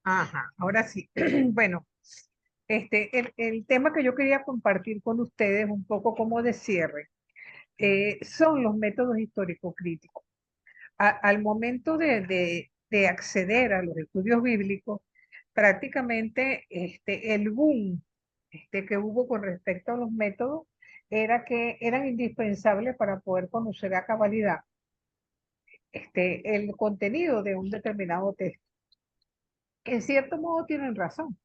Ajá, ahora sí. Bueno, el tema que yo quería compartir con ustedes, un poco como de cierre, son los métodos histórico-críticos. Al momento de acceder a los estudios bíblicos, prácticamente el boom que hubo con respecto a los métodos era que eran indispensables para poder conocer a cabalidad el contenido de un determinado texto. En cierto modo tienen razón,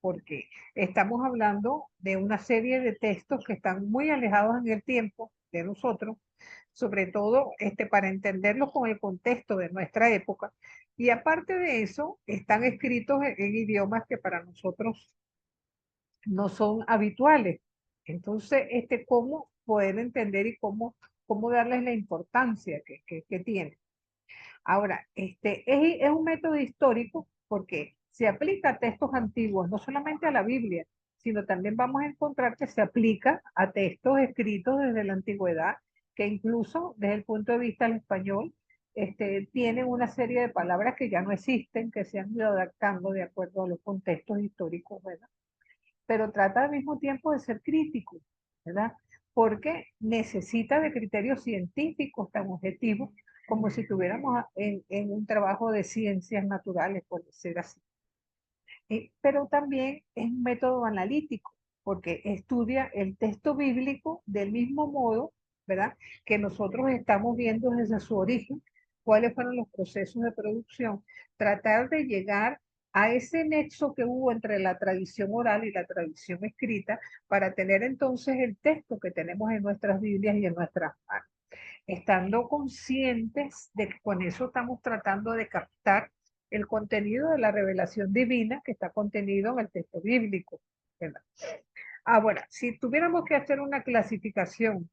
porque estamos hablando de una serie de textos que están muy alejados en el tiempo de nosotros, sobre todo para entenderlos con el contexto de nuestra época. Y aparte de eso, están escritos en idiomas que para nosotros no son habituales. Entonces, cómo poder entender y cómo darles la importancia que tienen. Ahora, es un método histórico porque se aplica a textos antiguos, no solamente a la Biblia, sino también vamos a encontrar que se aplica a textos escritos desde la antigüedad, que incluso desde el punto de vista del español, tienen una serie de palabras que ya no existen, que se han ido adaptando de acuerdo a los contextos históricos, ¿verdad? Pero trata al mismo tiempo de ser crítico, ¿verdad? Porque necesita de criterios científicos tan objetivos como si tuviéramos en un trabajo de ciencias naturales, por decir así. Pero también es un método analítico, porque estudia el texto bíblico del mismo modo, ¿verdad? Que nosotros estamos viendo desde su origen, cuáles fueron los procesos de producción, tratar de llegar a ese nexo que hubo entre la tradición oral y la tradición escrita para tener entonces el texto que tenemos en nuestras Biblias y en nuestras manos, estando conscientes de que con eso estamos tratando de captar el contenido de la revelación divina que está contenido en el texto bíblico, ¿verdad? Ahora, si tuviéramos que hacer una clasificación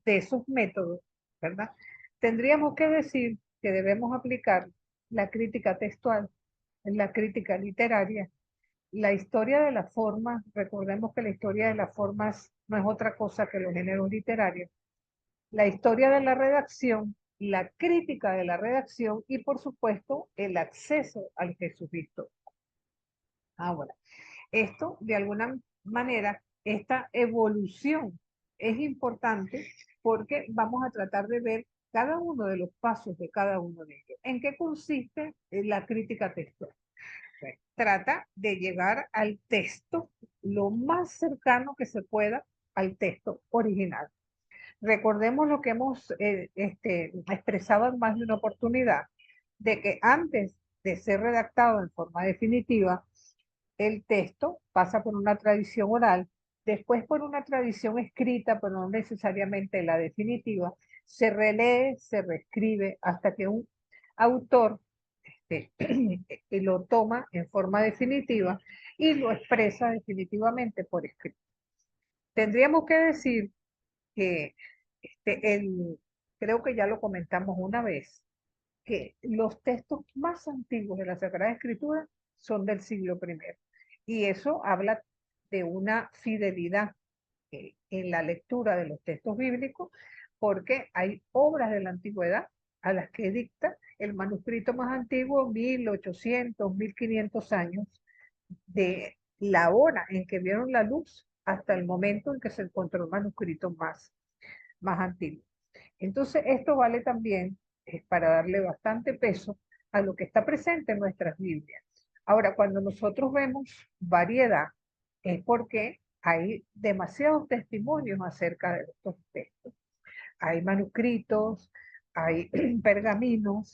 de esos métodos, ¿verdad? Tendríamos que decir que debemos aplicar la crítica textual, la crítica literaria, la historia de las formas. Recordemos que la historia de las formas no es otra cosa que los géneros literarios, la historia de la redacción, la crítica de la redacción y, por supuesto, el acceso al Jesucristo. Ahora, esto, de alguna manera, esta evolución es importante porque vamos a tratar de ver cada uno de los pasos de cada uno de ellos. ¿En qué consiste la crítica textual? Trata de llegar al texto lo más cercano que se pueda al texto original. Recordemos lo que hemos expresado en más de una oportunidad, de que antes de ser redactado en forma definitiva, el texto pasa por una tradición oral, después por una tradición escrita, pero no necesariamente la definitiva, se relee, se reescribe hasta que un autor este, lo toma en forma definitiva y lo expresa definitivamente por escrito. Tendríamos que decir que creo que ya lo comentamos una vez, que los textos más antiguos de la Sagrada Escritura son del siglo primero. Y eso habla de una fidelidad en la lectura de los textos bíblicos, porque hay obras de la antigüedad a las que dicta el manuscrito más antiguo, 1800, 1500 años, de la hora en que vieron la luz hasta el momento en que se encontró el manuscrito más antiguo. Entonces, esto vale también para darle bastante peso a lo que está presente en nuestras Biblias. Ahora, cuando nosotros vemos variedad, es porque hay demasiados testimonios acerca de estos textos. Hay manuscritos, hay pergaminos,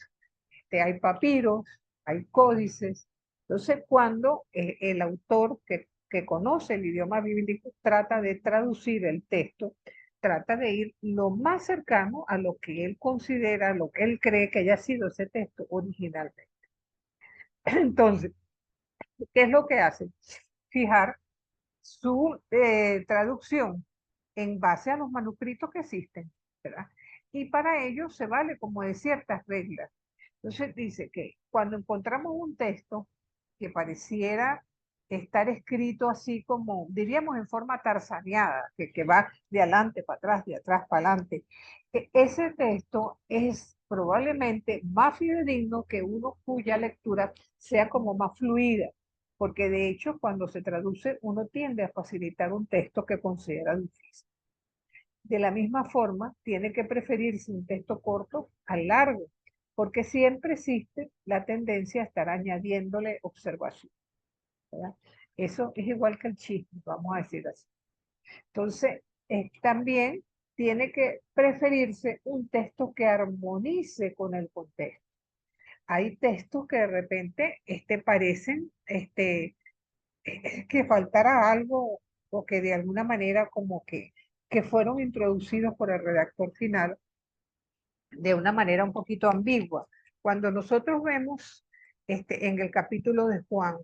hay papiros, hay códices. Entonces, cuando el autor que conoce el idioma bíblico trata de traducir el texto, trata de ir lo más cercano a lo que él considera, lo que él cree que haya sido ese texto originalmente. Entonces, ¿qué es lo que hace? Fijar su traducción en base a los manuscritos que existen, ¿verdad? Y para ello se vale como de ciertas reglas. Entonces dice que cuando encontramos un texto que pareciera estar escrito así como, diríamos, en forma tarzaneada, que va de adelante para atrás, de atrás para adelante, ese texto es probablemente más fidedigno que uno cuya lectura sea como más fluida, porque de hecho cuando se traduce uno tiende a facilitar un texto que considera difícil. De la misma forma, tiene que preferirse un texto corto al largo, porque siempre existe la tendencia a estar añadiéndole observación, ¿verdad? Eso es igual que el chisme, vamos a decir así. Entonces, también tiene que preferirse un texto que armonice con el contexto. Hay textos que de repente parecen que faltara algo o que de alguna manera como que fueron introducidos por el redactor final de una manera un poquito ambigua. Cuando nosotros vemos en el capítulo de Juan,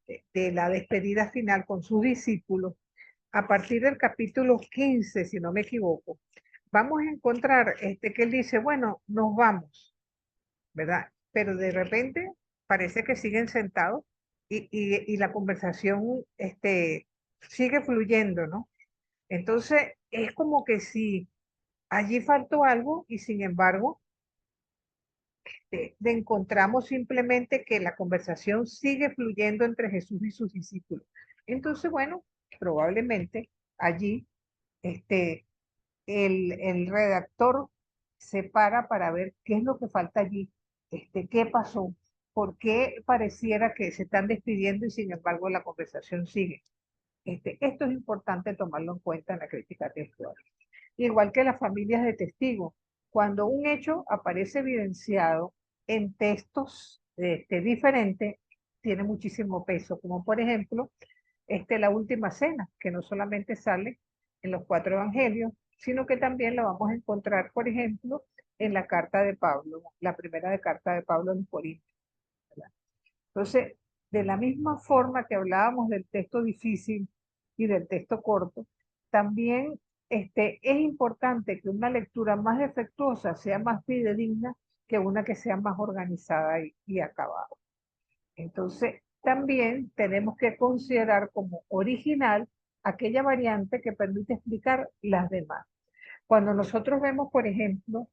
de la despedida final con sus discípulos, a partir del capítulo 15, si no me equivoco, vamos a encontrar que él dice, bueno, nos vamos, ¿verdad? Pero de repente parece que siguen sentados y la conversación sigue fluyendo, ¿no? Entonces, es como que si allí faltó algo y sin embargo, encontramos simplemente que la conversación sigue fluyendo entre Jesús y sus discípulos. Entonces, bueno, probablemente allí este, el redactor se para ver qué es lo que falta allí, qué pasó, por qué pareciera que se están despidiendo y sin embargo la conversación sigue. Esto es importante tomarlo en cuenta en la crítica textual. Igual que las familias de testigos, cuando un hecho aparece evidenciado en textos diferentes, tiene muchísimo peso, como por ejemplo la última cena, que no solamente sale en los 4 evangelios, sino que también la vamos a encontrar, por ejemplo, en la carta de Pablo, la primera de carta de Pablo en Corintios. Entonces, de la misma forma que hablábamos del texto difícil y del texto corto, también es importante que una lectura más efectuosa sea más fidedigna que una que sea más organizada y acabada. Entonces, también tenemos que considerar como original aquella variante que permite explicar las demás. Cuando nosotros vemos, por ejemplo,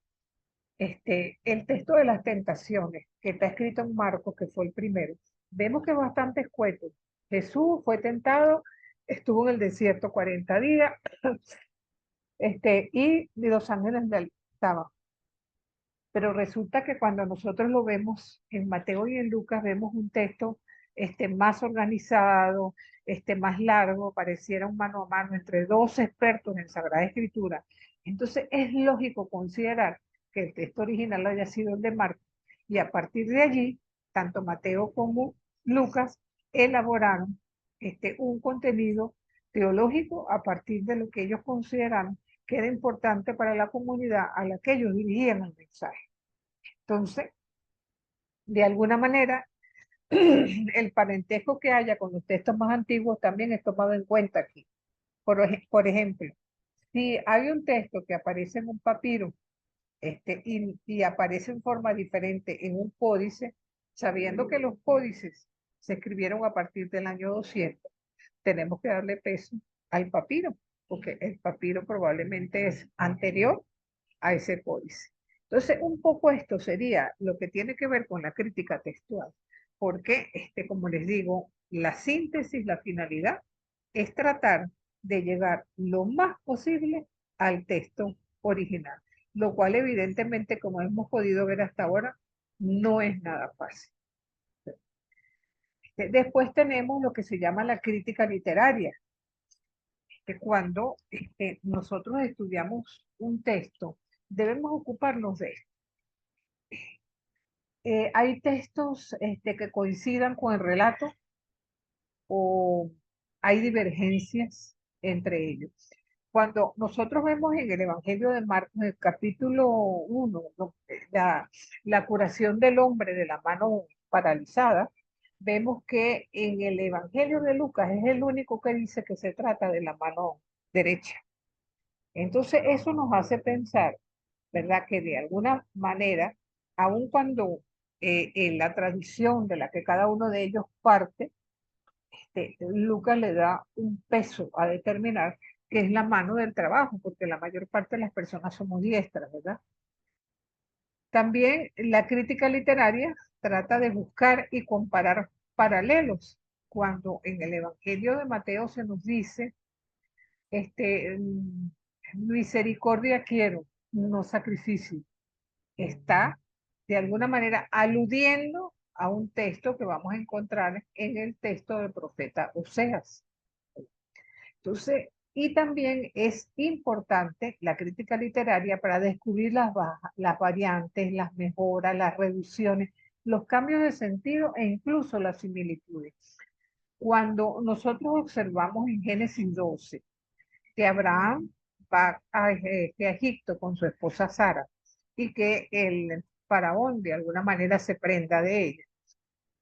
el texto de las tentaciones, que está escrito en Marcos, que fue el primero, vemos que es bastante escueto. Jesús fue tentado, estuvo en el desierto 40 días, y los ángeles le estaban. Pero resulta que cuando nosotros lo vemos en Mateo y en Lucas, vemos un texto más organizado, más largo, pareciera un mano a mano entre dos expertos en Sagrada Escritura. Entonces es lógico considerar que el texto original haya sido el de Marcos y a partir de allí, tanto Mateo como Lucas elaboraron un contenido teológico a partir de lo que ellos consideraron que era importante para la comunidad a la que ellos dirigían el mensaje. Entonces, de alguna manera, el parentesco que haya con los textos más antiguos también es tomado en cuenta aquí. Por ejemplo, si hay un texto que aparece en un papiro y aparece en forma diferente en un códice, sabiendo que los códices se escribieron a partir del año 200, tenemos que darle peso al papiro, porque el papiro probablemente es anterior a ese códice. Entonces, un poco esto sería lo que tiene que ver con la crítica textual, porque, como les digo, la síntesis, la finalidad es tratar de llegar lo más posible al texto original, lo cual evidentemente, como hemos podido ver hasta ahora, no es nada fácil. Después tenemos lo que se llama la crítica literaria, que cuando nosotros estudiamos un texto, debemos ocuparnos de esto. Hay textos que coincidan con el relato o hay divergencias entre ellos. Cuando nosotros vemos en el Evangelio de Marcos, en el capítulo 1, ¿no? la curación del hombre de la mano paralizada, vemos que en el Evangelio de Lucas es el único que dice que se trata de la mano derecha. Entonces, eso nos hace pensar, ¿verdad? Que de alguna manera, aun cuando en la tradición de la que cada uno de ellos parte, Lucas le da un peso a determinar que es la mano del trabajo, porque la mayor parte de las personas somos diestras, ¿verdad? También la crítica literaria trata de buscar y comparar paralelos cuando en el Evangelio de Mateo se nos dice, misericordia quiero, no sacrificio, está de alguna manera aludiendo a un texto que vamos a encontrar en el texto del profeta Oseas. Entonces, y también es importante la crítica literaria para descubrir las variantes, las mejoras, las reducciones, los cambios de sentido e incluso las similitudes. Cuando nosotros observamos en Génesis 12 que Abraham va a Egipto con su esposa Sara y que el faraón de alguna manera se prenda de ella,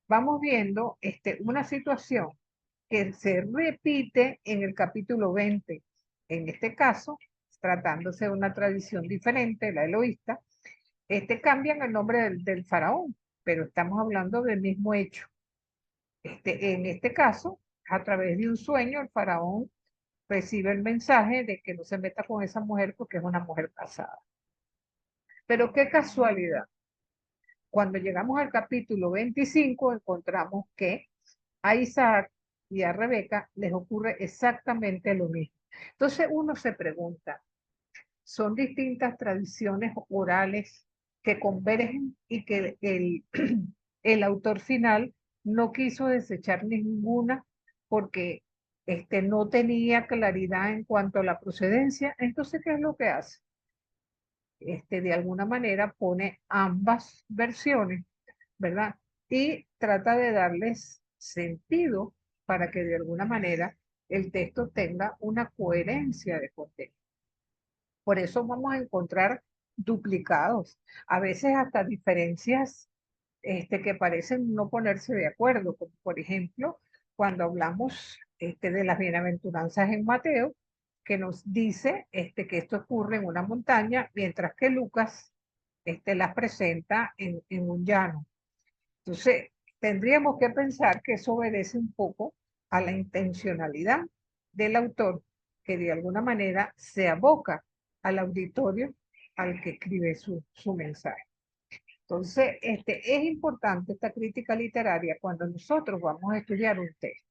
vamos viendo una situación que se repite en el capítulo 20. En este caso, tratándose de una tradición diferente, la eloísta, cambian el nombre del faraón, pero estamos hablando del mismo hecho. En este caso, a través de un sueño, el faraón recibe el mensaje de que no se meta con esa mujer porque es una mujer casada. Pero qué casualidad. Cuando llegamos al capítulo 25, encontramos que a Isaac y a Rebeca les ocurre exactamente lo mismo. Entonces uno se pregunta, ¿son distintas tradiciones orales que convergen y que el autor final no quiso desechar ninguna porque no tenía claridad en cuanto a la procedencia? Entonces, ¿qué es lo que hace? De alguna manera pone ambas versiones, ¿verdad? Y trata de darles sentido para que de alguna manera el texto tenga una coherencia de contenido. Por eso vamos a encontrar duplicados, a veces hasta diferencias que parecen no ponerse de acuerdo, como por ejemplo cuando hablamos de las bienaventuranzas en Mateo, que nos dice que esto ocurre en una montaña, mientras que Lucas las presenta en un llano. Entonces, tendríamos que pensar que eso obedece un poco a la intencionalidad del autor, que de alguna manera se aboca al auditorio al que escribe su mensaje. Entonces, es importante esta crítica literaria cuando nosotros vamos a estudiar un texto.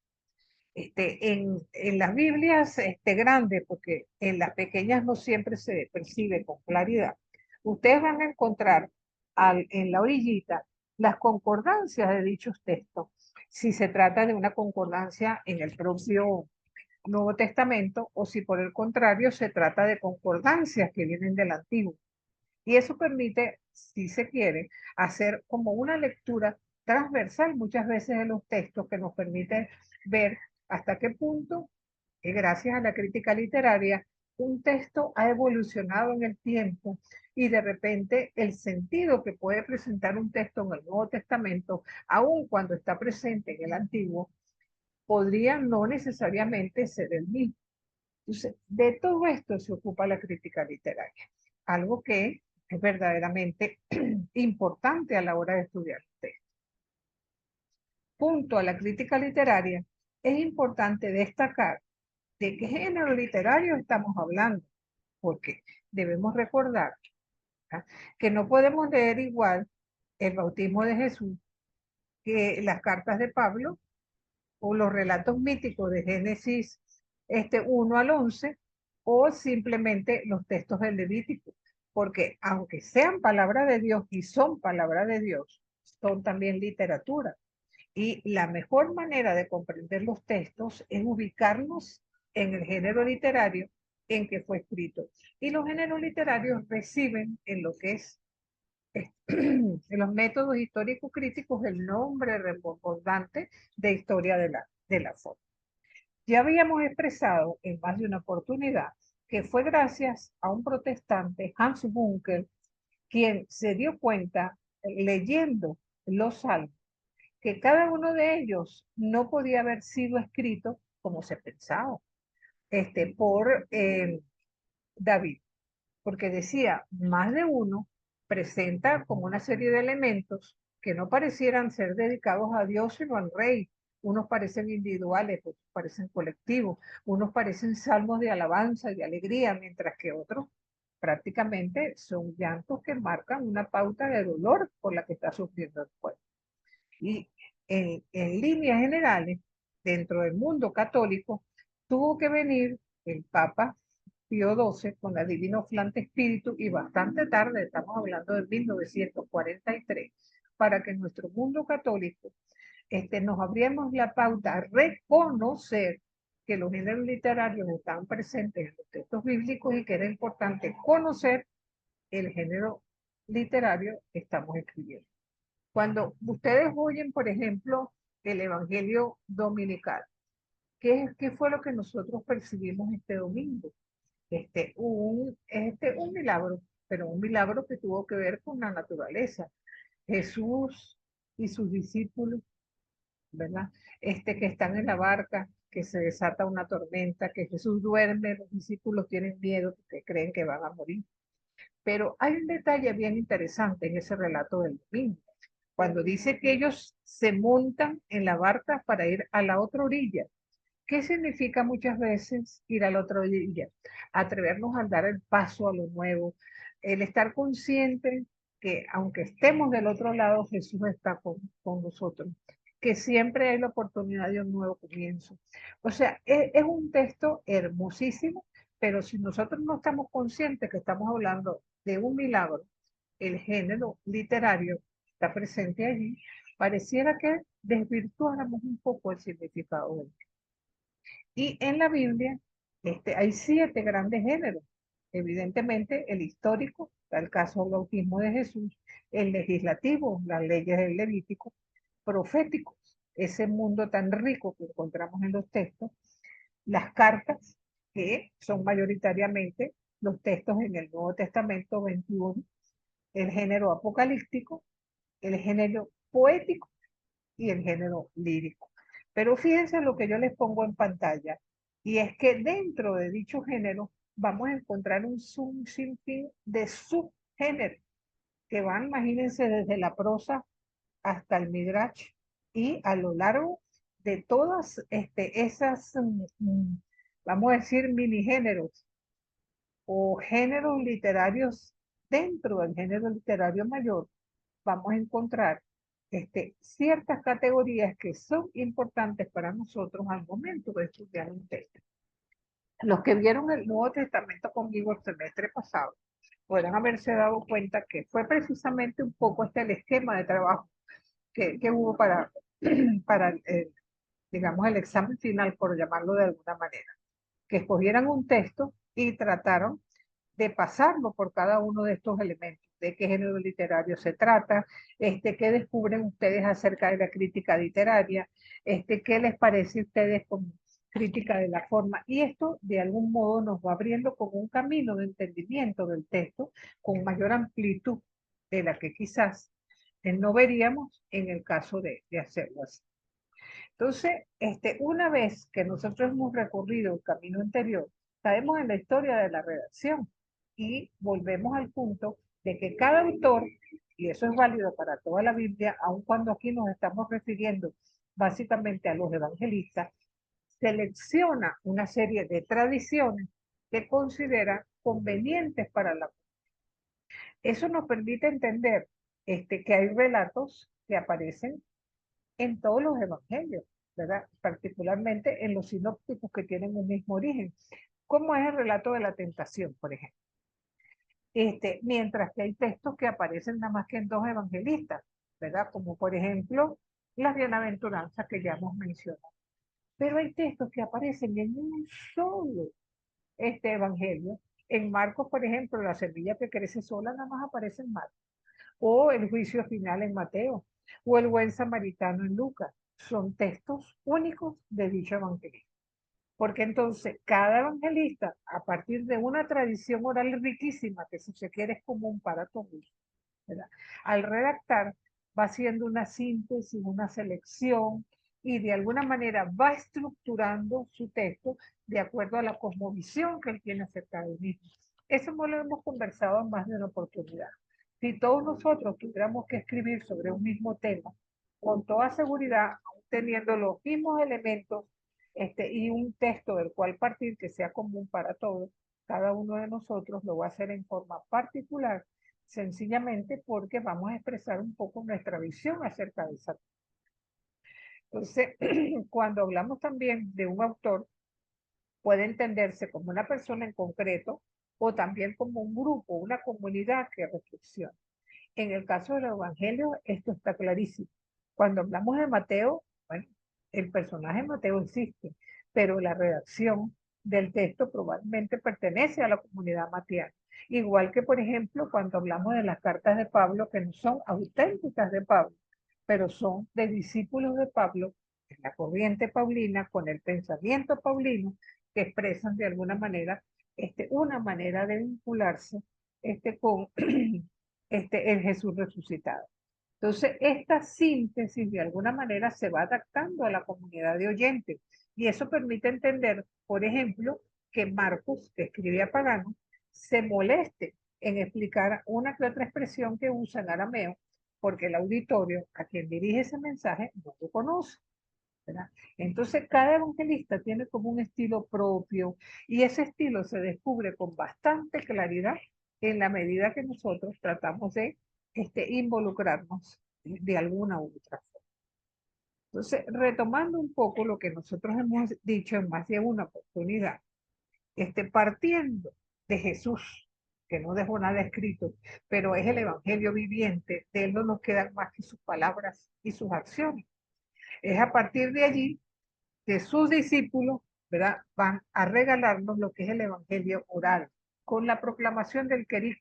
En las Biblias grandes, porque en las pequeñas no siempre se percibe con claridad, ustedes van a encontrar en la orillita las concordancias de dichos textos. Si se trata de una concordancia en el propio Nuevo Testamento o si por el contrario se trata de concordancias que vienen del Antiguo. Y eso permite, si se quiere, hacer como una lectura transversal muchas veces de los textos que nos permite ver hasta qué punto, gracias a la crítica literaria, un texto ha evolucionado en el tiempo y de repente el sentido que puede presentar un texto en el Nuevo Testamento, aun cuando está presente en el Antiguo, podría no necesariamente ser el mismo. Entonces, de todo esto se ocupa la crítica literaria, algo que es verdaderamente importante a la hora de estudiar el texto. Punto a la crítica literaria, es importante destacar de qué género literario estamos hablando, porque debemos recordar, ¿verdad?, que no podemos leer igual el bautismo de Jesús que las cartas de Pablo o los relatos míticos de Génesis 1 al 11 o simplemente los textos del Levítico, porque aunque sean palabra de Dios y son palabra de Dios, son también literatura. Y la mejor manera de comprender los textos es ubicarlos en el género literario en que fue escrito. Y los géneros literarios reciben en lo que es en los métodos históricos críticos el nombre recordante de historia de la forma. Ya habíamos expresado en más de una oportunidad que fue gracias a un protestante, Hans Bunker, quien se dio cuenta, leyendo los salmos, que cada uno de ellos no podía haber sido escrito como se pensaba por David, porque decía, más de uno presenta como una serie de elementos que no parecieran ser dedicados a Dios, sino al rey. Unos parecen individuales, otros parecen colectivos, unos parecen salmos de alabanza y de alegría, mientras que otros prácticamente son llantos que marcan una pauta de dolor por la que está sufriendo el pueblo. Y en líneas generales, dentro del mundo católico, tuvo que venir el Papa Pío XII con la Divino Flante Espíritu y bastante tarde, estamos hablando de 1943, para que en nuestro mundo católico nos abriéramos la pauta a reconocer que los géneros literarios estaban presentes en los textos bíblicos y que era importante conocer el género literario que estamos escribiendo. Cuando ustedes oyen, por ejemplo, el Evangelio Dominical, ¿qué fue lo que nosotros percibimos este domingo? Un milagro, pero un milagro que tuvo que ver con la naturaleza. Jesús y sus discípulos, ¿verdad? Que están en la barca, que se desata una tormenta, que Jesús duerme, los discípulos tienen miedo porque creen que van a morir. Pero hay un detalle bien interesante en ese relato del domingo, cuando dice que ellos se montan en la barca para ir a la otra orilla. ¿Qué significa muchas veces ir a la otra orilla? Atrevernos a dar el paso a lo nuevo, el estar consciente que aunque estemos del otro lado, Jesús está con nosotros, que siempre hay la oportunidad de un nuevo comienzo. O sea, es un texto hermosísimo, pero si nosotros no estamos conscientes que estamos hablando de un milagro, el género literario está presente allí, pareciera que desvirtuáramos un poco el significado del. Y en la Biblia hay 7 grandes géneros. Evidentemente, el histórico, está el caso del bautismo de Jesús, el legislativo, las leyes del Levítico, profético, ese mundo tan rico que encontramos en los textos, las cartas, que son mayoritariamente los textos en el Nuevo Testamento 21, el género apocalíptico, el género poético y el género lírico. Pero fíjense lo que yo les pongo en pantalla, y es que dentro de dicho género vamos a encontrar un sinfín de subgéneros que van, imagínense, desde la prosa hasta el midrash y a lo largo de todas esas, vamos a decir, mini géneros o géneros literarios dentro del género literario mayor, vamos a encontrar ciertas categorías que son importantes para nosotros al momento de estudiar un texto. Los que vieron el Nuevo Testamento conmigo el semestre pasado podrán haberse dado cuenta que fue precisamente un poco el esquema de trabajo que hubo para digamos, el examen final, por llamarlo de alguna manera, que escogieran un texto y trataron de pasarlo por cada uno de estos elementos, de qué género literario se trata, qué descubren ustedes acerca de la crítica literaria, qué les parece a ustedes como crítica de la forma, y esto de algún modo nos va abriendo como un camino de entendimiento del texto con mayor amplitud de la que quizás no veríamos en el caso de hacerlo así. Entonces, una vez que nosotros hemos recorrido el camino anterior, caemos en la historia de la redacción y volvemos al punto de que cada autor, y eso es válido para toda la Biblia, aun cuando aquí nos estamos refiriendo básicamente a los evangelistas, selecciona una serie de tradiciones que considera convenientes para la. Eso nos permite entender que hay relatos que aparecen en todos los evangelios, ¿verdad? Particularmente en los sinópticos que tienen un mismo origen, como es el relato de la tentación, por ejemplo. Mientras que hay textos que aparecen nada más que en 2 evangelistas, ¿verdad? Como por ejemplo las bienaventuranzas que ya hemos mencionado. Pero hay textos que aparecen en un solo evangelio. En Marcos, por ejemplo, la semilla que crece sola nada más aparece en Marcos, o el juicio final en Mateo, o el buen samaritano en Lucas. Son textos únicos de dicho evangelio. Porque entonces cada evangelista, a partir de una tradición oral riquísima, que si se quiere es común para todos, ¿verdad? Al redactar va haciendo una síntesis, una selección, y de alguna manera va estructurando su texto de acuerdo a la cosmovisión que él tiene acerca del mismo. Eso no lo hemos conversado en más de una oportunidad. Si todos nosotros tuviéramos que escribir sobre un mismo tema, con toda seguridad, teniendo los mismos elementos y un texto del cual partir que sea común para todos, cada uno de nosotros lo va a hacer en forma particular, sencillamente porque vamos a expresar un poco nuestra visión acerca de esa. Entonces, cuando hablamos también de un autor, puede entenderse como una persona en concreto o también como un grupo, una comunidad que reflexiona. En el caso del Evangelio, esto está clarísimo. Cuando hablamos de Mateo, bueno, el personaje Mateo existe, pero la redacción del texto probablemente pertenece a la comunidad mateana. Igual que, por ejemplo, cuando hablamos de las cartas de Pablo, que no son auténticas de Pablo, pero son de discípulos de Pablo, en la corriente paulina, con el pensamiento paulino, que expresan de alguna manera una manera de vincularse con el Jesús resucitado. Entonces, esta síntesis de alguna manera se va adaptando a la comunidad de oyentes y eso permite entender, por ejemplo, que Marcos, que escribía pagano, se moleste en explicar una que otra expresión que usa en arameo, porque el auditorio a quien dirige ese mensaje no lo conoce, ¿verdad? Entonces, cada evangelista tiene como un estilo propio y ese estilo se descubre con bastante claridad en la medida que nosotros tratamos de involucrarnos de alguna u otra forma. Entonces, retomando un poco lo que nosotros hemos dicho en más de una oportunidad, partiendo de Jesús, que no dejó nada escrito, pero es el evangelio viviente, de él no nos quedan más que sus palabras y sus acciones. Es a partir de allí que sus discípulos, ¿verdad?, van a regalarnos lo que es el evangelio oral, con la proclamación del querigma.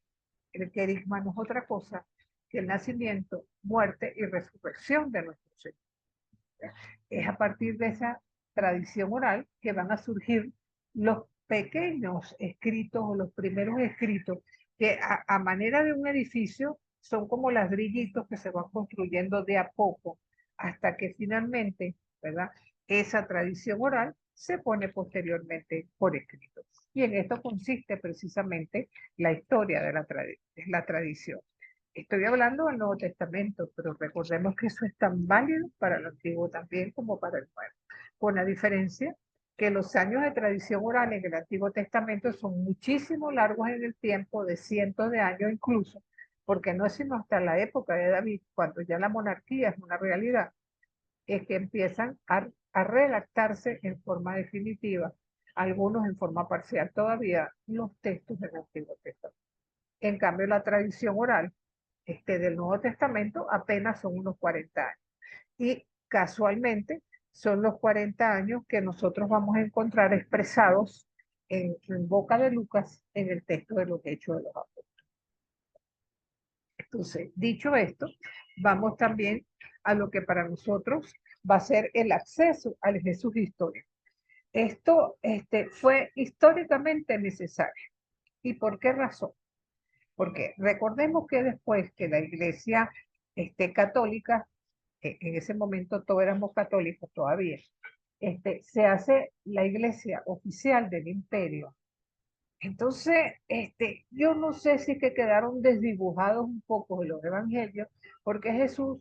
El querigma no es otra cosa que el nacimiento, muerte y resurrección de nuestro Señor. Es a partir de esa tradición oral que van a surgir los pequeños escritos o los primeros escritos que a manera de un edificio son como ladrillitos que se van construyendo de a poco hasta que finalmente, ¿verdad?, esa tradición oral se pone posteriormente por escrito. Y en esto consiste precisamente la historia de la tradición. Estoy hablando del Nuevo Testamento, pero recordemos que eso es tan válido para el Antiguo también como para el Nuevo, con la diferencia que los años de tradición oral en el Antiguo Testamento son muchísimo largos en el tiempo, de cientos de años incluso, porque no es sino hasta la época de David, cuando ya la monarquía es una realidad, es que empiezan a redactarse en forma definitiva, algunos en forma parcial todavía, los textos del Antiguo Testamento. En cambio, la tradición oral del Nuevo Testamento apenas son unos 40 años. Y casualmente son los 40 años que nosotros vamos a encontrar expresados en boca de Lucas en el texto de los Hechos de los Apóstoles. Entonces, dicho esto, vamos también a lo que para nosotros va a ser el acceso al Jesús histórico. Esto fue históricamente necesario. ¿Y por qué razón? Porque recordemos que después que la Iglesia católica, en ese momento todos éramos católicos todavía, se hace la Iglesia oficial del imperio. Entonces, yo no sé si que quedaron desdibujados un poco los evangelios, porque Jesús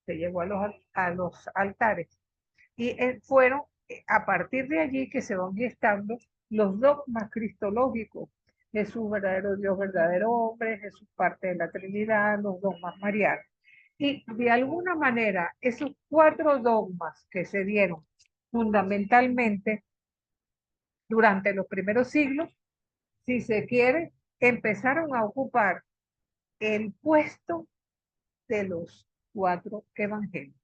se llegó a los altares y fueron a partir de allí que se van gestando los dogmas cristológicos. Jesús verdadero Dios, verdadero hombre, Jesús parte de la Trinidad, los dogmas marianos. Y de alguna manera, esos 4 dogmas que se dieron fundamentalmente durante los primeros siglos, si se quiere, empezaron a ocupar el puesto de los 4 evangelios,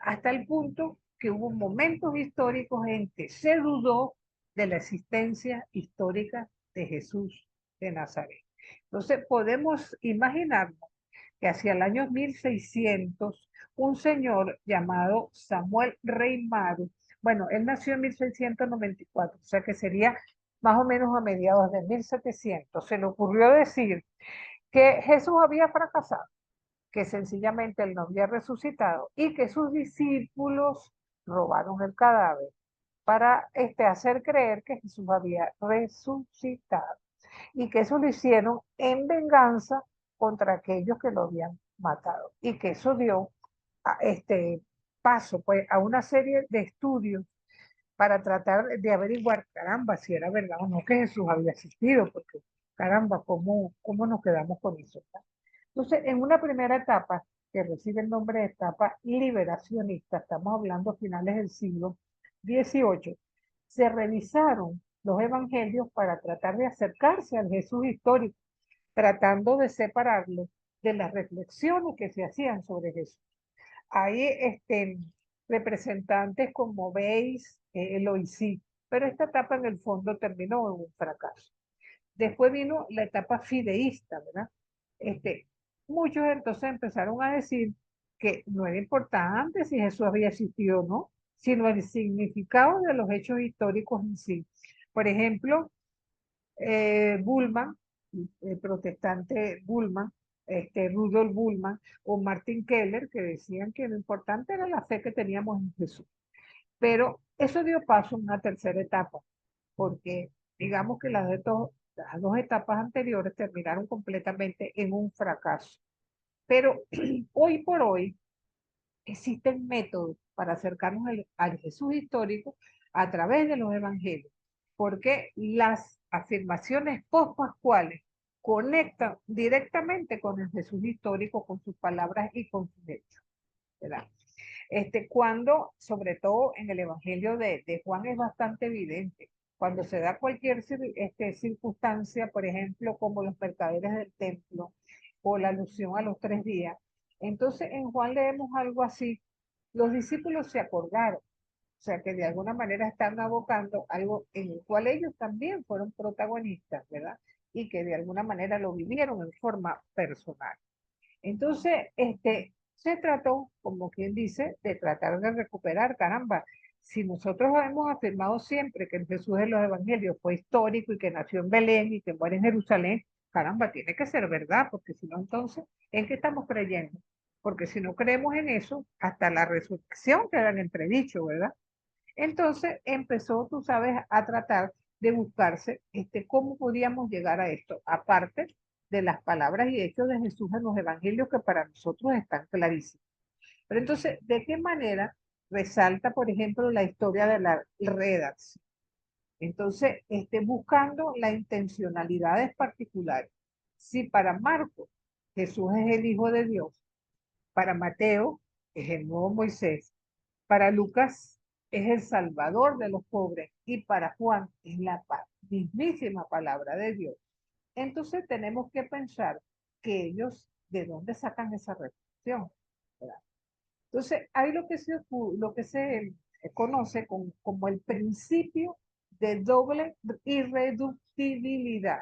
hasta el punto que hubo momentos históricos en que se dudó de la existencia histórica de Jesús de Nazaret. Entonces podemos imaginarnos que hacia el año 1600, un señor llamado Samuel Reimaru, bueno, él nació en 1694, o sea que sería más o menos a mediados de 1700, se le ocurrió decir que Jesús había fracasado, que sencillamente él no había resucitado y que sus discípulos robaron el cadáver para hacer creer que Jesús había resucitado y que eso lo hicieron en venganza contra aquellos que lo habían matado y que eso dio paso pues, a una serie de estudios para tratar de averiguar, caramba, si era verdad o no que Jesús había existido, porque caramba, ¿cómo nos quedamos con eso? Entonces, en una primera etapa, que recibe el nombre de etapa liberacionista, estamos hablando a finales del siglo XVIII, se revisaron los evangelios para tratar de acercarse al Jesús histórico, tratando de separarlo de las reflexiones que se hacían sobre Jesús. Hay representantes como Weiss, Loisy, pero esta etapa en el fondo terminó en un fracaso. Después vino la etapa fideísta, ¿verdad? Este, muchos entonces empezaron a decir que no era importante si Jesús había existido o no, sino el significado de los hechos históricos en sí. Por ejemplo, Bullman, el protestante Bullman, Rudolf Bullman o Martin Keller, que decían que lo importante era la fe que teníamos en Jesús. Pero eso dio paso a una tercera etapa, porque digamos que las dos etapas anteriores terminaron completamente en un fracaso. Pero hoy por hoy existen métodos para acercarnos al Jesús histórico a través de los evangelios, porque las afirmaciones post-pascuales conectan directamente con el Jesús histórico, con sus palabras y con sus hechos, ¿verdad? Cuando, sobre todo en el Evangelio de Juan es bastante evidente, cuando se da cualquier circunstancia, por ejemplo, como los mercaderes del templo o la alusión a los 3 días, entonces en Juan leemos algo así, los discípulos se acordaron, o sea que de alguna manera están abocando algo en el cual ellos también fueron protagonistas, ¿verdad? Y que de alguna manera lo vivieron en forma personal. Entonces, se trató, como quien dice, de tratar de recuperar, caramba, si nosotros hemos afirmado siempre que el Jesús de los Evangelios fue histórico y que nació en Belén y que muere en Jerusalén, caramba, tiene que ser verdad, porque si no, entonces, ¿en qué estamos creyendo? Porque si no creemos en eso, hasta la resurrección queda en entredicho, ¿verdad? Entonces empezó, tú sabes, a tratar de buscarse cómo podíamos llegar a esto, aparte de las palabras y hechos de Jesús en los evangelios que para nosotros están clarísimos. Pero entonces, ¿de qué manera resalta, por ejemplo, la historia de la redacción? Entonces, buscando las intencionalidades particulares. Si para Marcos Jesús es el Hijo de Dios, para Mateo es el nuevo Moisés, para Lucas es el Salvador de los pobres y para Juan es la mismísima palabra de Dios. Entonces tenemos que pensar que ellos, ¿de dónde sacan esa reflexión? ¿Verdad? Entonces hay lo que se conoce como el principio de doble irreductibilidad,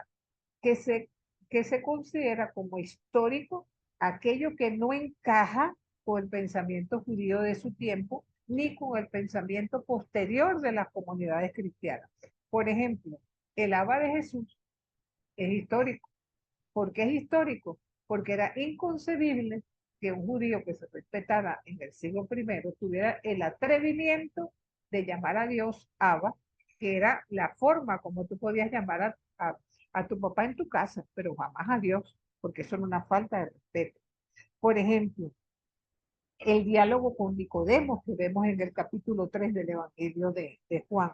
que se, que se considera como histórico aquello que no encaja con el pensamiento judío de su tiempo, ni con el pensamiento posterior de las comunidades cristianas. Por ejemplo, el Abba de Jesús es histórico. ¿Por qué es histórico? Porque era inconcebible que un judío que se respetara en el siglo I tuviera el atrevimiento de llamar a Dios Abba, que era la forma como tú podías llamar a tu papá en tu casa, pero jamás a Dios, porque eso era una falta de respeto. Por ejemplo, el diálogo con Nicodemo que vemos en el capítulo 3 del Evangelio de Juan,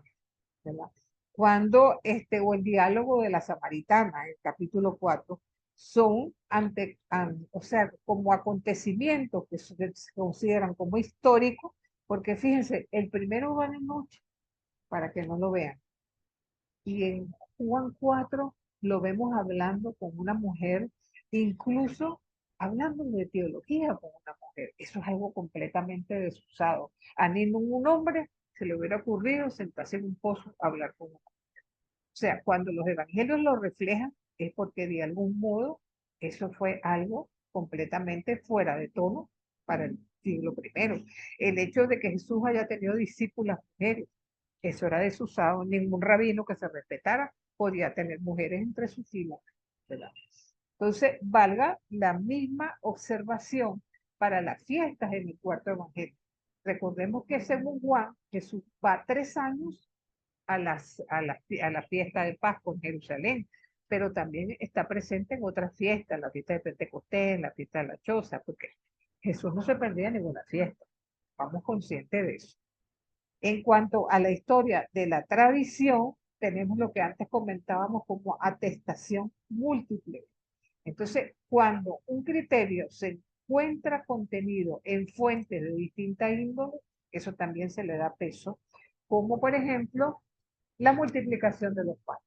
¿verdad? Cuando o el diálogo de la samaritana, el capítulo 4, son o sea, como acontecimientos que se consideran como históricos, porque fíjense, el primero va de noche para que no lo vean. Y en Juan 4 lo vemos hablando con una mujer, incluso hablando de teología con una mujer. Eso es algo completamente desusado. A ningún hombre se le hubiera ocurrido sentarse en un pozo a hablar con una mujer. O sea, cuando los evangelios lo reflejan, es porque de algún modo eso fue algo completamente fuera de tono para el siglo I. El hecho de que Jesús haya tenido discípulas mujeres, eso era desusado. Ningún rabino que se respetara podía tener mujeres entre sus filas, ¿verdad? Entonces, valga la misma observación para las fiestas en el cuarto evangelio. Recordemos que según Juan, Jesús va 3 años a la fiesta de Pascua en Jerusalén, pero también está presente en otras fiestas, la fiesta de Pentecostés, la fiesta de la Choza, porque Jesús no se perdía en ninguna fiesta. Vamos conscientes de eso. En cuanto a la historia de la tradición, tenemos lo que antes comentábamos como atestación múltiple. Entonces, cuando un criterio se encuentra contenido en fuentes de distinta índole, eso también se le da peso, como por ejemplo la multiplicación de los panes,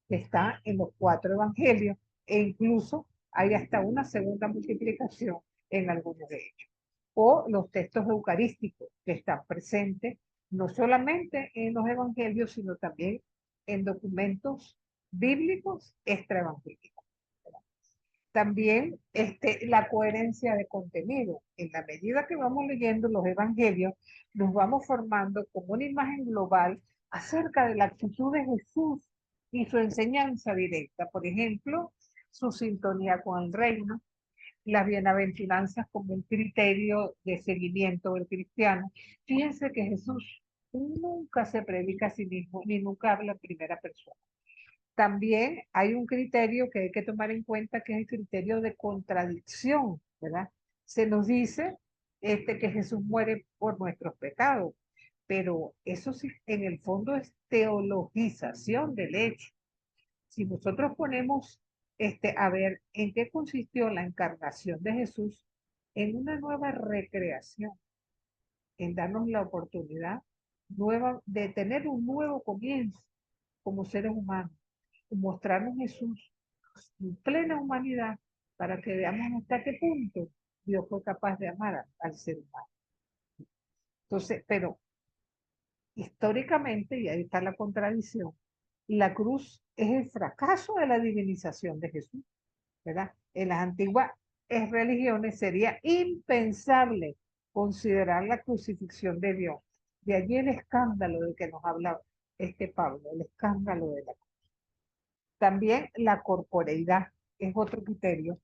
que está en los 4 evangelios, e incluso hay hasta una segunda multiplicación en algunos de ellos. O los textos eucarísticos que están presentes no solamente en los evangelios, sino también en documentos bíblicos extraevangélicos. También la coherencia de contenido. En la medida que vamos leyendo los evangelios, nos vamos formando como una imagen global acerca de la actitud de Jesús y su enseñanza directa. Por ejemplo, su sintonía con el reino, las bienaventuranzas como un criterio de seguimiento del cristiano. Fíjense que Jesús nunca se predica a sí mismo ni nunca habla en primera persona. También hay un criterio que hay que tomar en cuenta, que es el criterio de contradicción, ¿verdad? Se nos dice que Jesús muere por nuestros pecados, pero eso sí, en el fondo es teologización del hecho. Si nosotros ponemos a ver en qué consistió la encarnación de Jesús, en una nueva recreación, en darnos la oportunidad nueva de tener un nuevo comienzo como seres humanos, mostrarnos Jesús en plena humanidad para que veamos hasta qué punto Dios fue capaz de amar al ser humano. Entonces, pero históricamente, y ahí está la contradicción, la cruz es el fracaso de la divinización de Jesús, ¿verdad? En las antiguas religiones sería impensable considerar la crucifixión de Dios. De allí el escándalo del que nos habla Pablo, el escándalo de la cruz. También la corporeidad es otro criterio.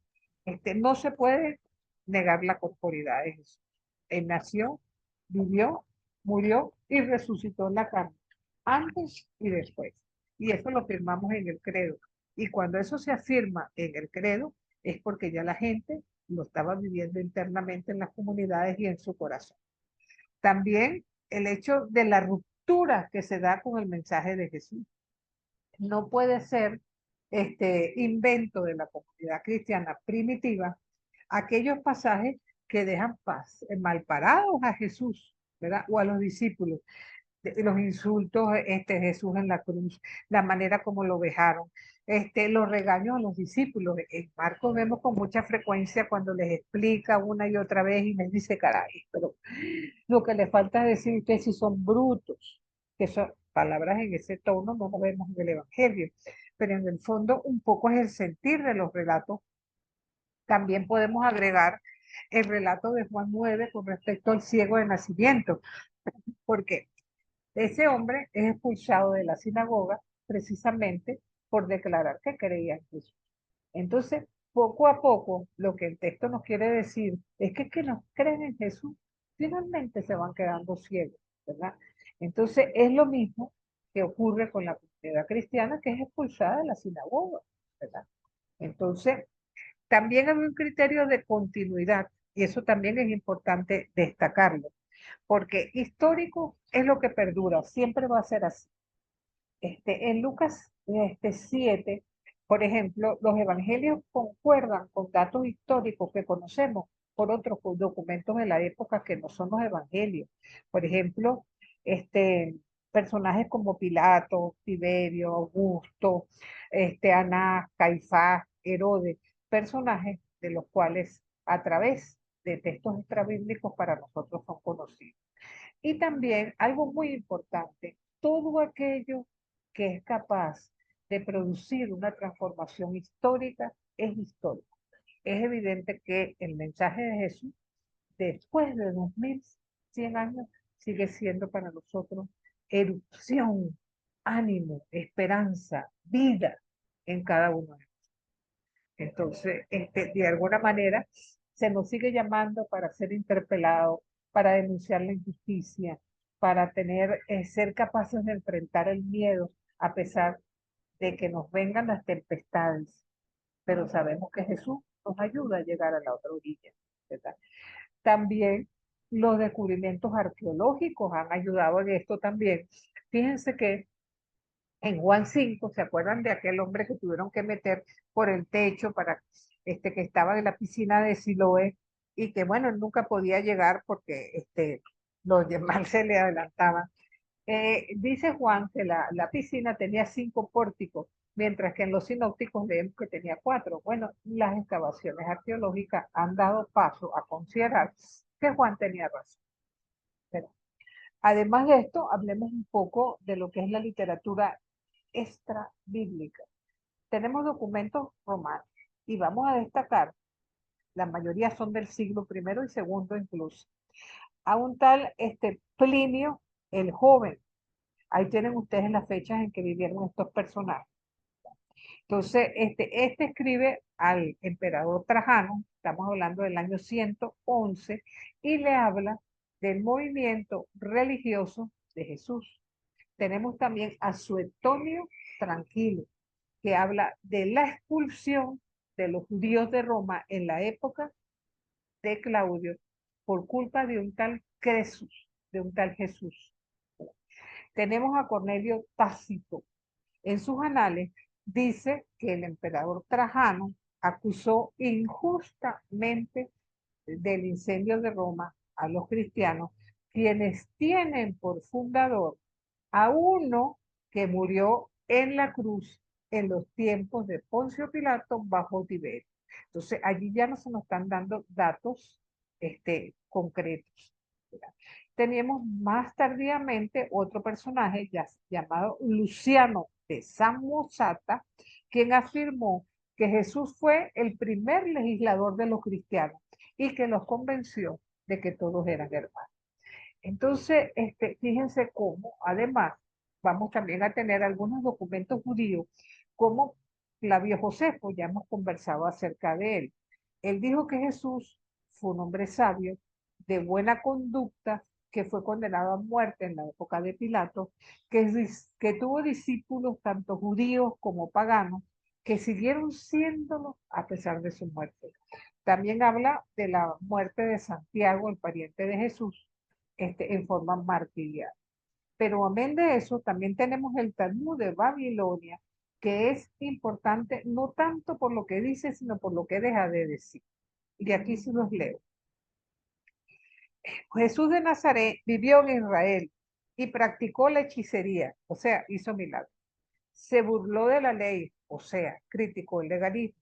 No se puede negar la corporeidad de Jesús. Él nació, vivió, murió y resucitó en la carne, antes y después. Y eso lo firmamos en el credo. Y cuando eso se afirma en el credo, es porque ya la gente lo estaba viviendo internamente en las comunidades y en su corazón. También el hecho de la ruptura que se da con el mensaje de Jesús. No puede ser invento de la comunidad cristiana primitiva aquellos pasajes que dejan mal parados a Jesús, ¿verdad? O a los discípulos. Los insultos, Jesús en la cruz, la manera como lo vejaron, los regaños a los discípulos. En Marcos vemos con mucha frecuencia cuando les explica una y otra vez y les dice, caray, pero lo que les falta es decir ustedes si son brutos, que son palabras en ese tono, no lo vemos en el Evangelio, pero en el fondo un poco es el sentir de los relatos. También podemos agregar el relato de Juan 9 con respecto al ciego de nacimiento, porque ese hombre es expulsado de la sinagoga precisamente por declarar que creía en Jesús. Entonces, poco a poco, lo que el texto nos quiere decir es que no creen en Jesús, finalmente se van quedando ciegos, ¿verdad? Entonces, es lo mismo que ocurre con la comunidad cristiana que es expulsada de la sinagoga, ¿verdad? Entonces, también hay un criterio de continuidad y eso también es importante destacarlo, porque histórico es lo que perdura, siempre va a ser así. En Lucas 7, por ejemplo, los evangelios concuerdan con datos históricos que conocemos por otros documentos de la época que no son los evangelios. Por ejemplo, personajes como Pilato, Tiberio, Augusto, Anás, Caifás, Herodes, personajes de los cuales a través de textos extrabíblicos para nosotros son conocidos. Y también algo muy importante, todo aquello que es capaz de producir una transformación histórica es histórico. Es evidente que el mensaje de Jesús, después de 2100 años, sigue siendo para nosotros erupción, ánimo, esperanza, vida en cada uno de nosotros. Entonces, de alguna manera, se nos sigue llamando para ser interpelados, para denunciar la injusticia, para ser capaces de enfrentar el miedo, a pesar de que nos vengan las tempestades. Pero sabemos que Jesús nos ayuda a llegar a la otra orilla, ¿verdad? También los descubrimientos arqueológicos han ayudado en esto también. Fíjense que en Juan 5, ¿se acuerdan de aquel hombre que tuvieron que meter por el techo para que estaba en la piscina de Siloé? y que bueno, él nunca podía llegar porque los demás se le adelantaban. Dice Juan que la piscina tenía 5 pórticos, mientras que en los sinópticos vemos que tenía 4. Bueno, las excavaciones arqueológicas han dado paso a considerar que Juan tenía razón. Pero, además de esto, hablemos un poco de lo que es la literatura extra bíblica. Tenemos documentos romanos y vamos a destacar, la mayoría son del siglo primero y segundo incluso, a un tal Plinio el joven. Ahí tienen ustedes las fechas en que vivieron estos personajes. Entonces, este escribe al emperador Trajano, estamos hablando del año 111, y le habla del movimiento religioso de Jesús. Tenemos también a Suetonio Tranquilo, que habla de la expulsión de los judíos de Roma en la época de Claudio por culpa de un tal Cresus, de un tal Jesús. Tenemos a Cornelio Tácito. En sus anales dice que el emperador Trajano acusó injustamente del incendio de Roma a los cristianos, quienes tienen por fundador a uno que murió en la cruz en los tiempos de Poncio Pilato bajo Tiberio. Entonces, allí ya no se nos están dando datos concretos. Teníamos más tardíamente otro personaje llamado Luciano de Samosata, quien afirmó que Jesús fue el primer legislador de los cristianos y que los convenció de que todos eran hermanos. Entonces, fíjense cómo, además, vamos también a tener algunos documentos judíos, como Flavio Josefo, ya hemos conversado acerca de él. Él dijo que Jesús fue un hombre sabio, de buena conducta, que fue condenado a muerte en la época de Pilato, que tuvo discípulos tanto judíos como paganos, que siguieron siéndolo a pesar de su muerte. También habla de la muerte de Santiago, el pariente de Jesús, en forma martirial. Pero amén de eso, también tenemos el Talmud de Babilonia, que es importante no tanto por lo que dice, sino por lo que deja de decir. Y aquí se los leo. Jesús de Nazaret vivió en Israel y practicó la hechicería, o sea, hizo milagros. Se burló de la ley, o sea, criticó el legalismo.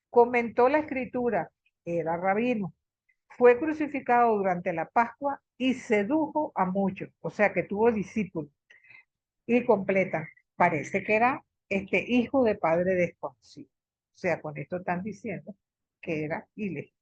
Comentó la escritura, era rabino. Fue crucificado durante la Pascua y sedujo a muchos, o sea que tuvo discípulos. Y completa, parece que era hijo de padre desconocido. O sea, con esto están diciendo que era ilegítimo,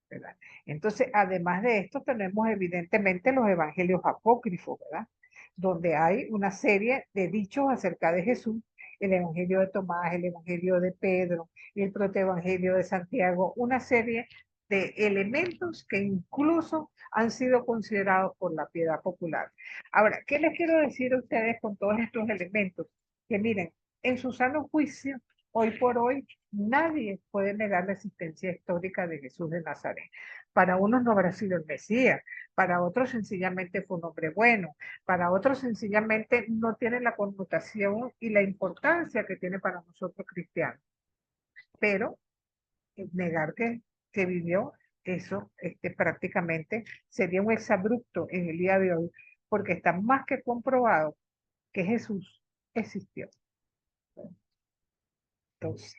¿verdad? Entonces, además de esto, tenemos evidentemente los evangelios apócrifos, ¿verdad? Donde hay una serie de dichos acerca de Jesús, el evangelio de Tomás, el evangelio de Pedro, el protoevangelio de Santiago, una serie de elementos que incluso han sido considerados por la piedad popular. Ahora, ¿qué les quiero decir a ustedes con todos estos elementos? Que miren, en su sano juicio, hoy por hoy, nadie puede negar la existencia histórica de Jesús de Nazaret. Para unos no habrá sido el Mesías, para otros sencillamente fue un hombre bueno, para otros sencillamente no tiene la connotación y la importancia que tiene para nosotros cristianos. Pero negar que vivió eso prácticamente sería un exabrupto en el día de hoy, porque está más que comprobado que Jesús existió. Entonces,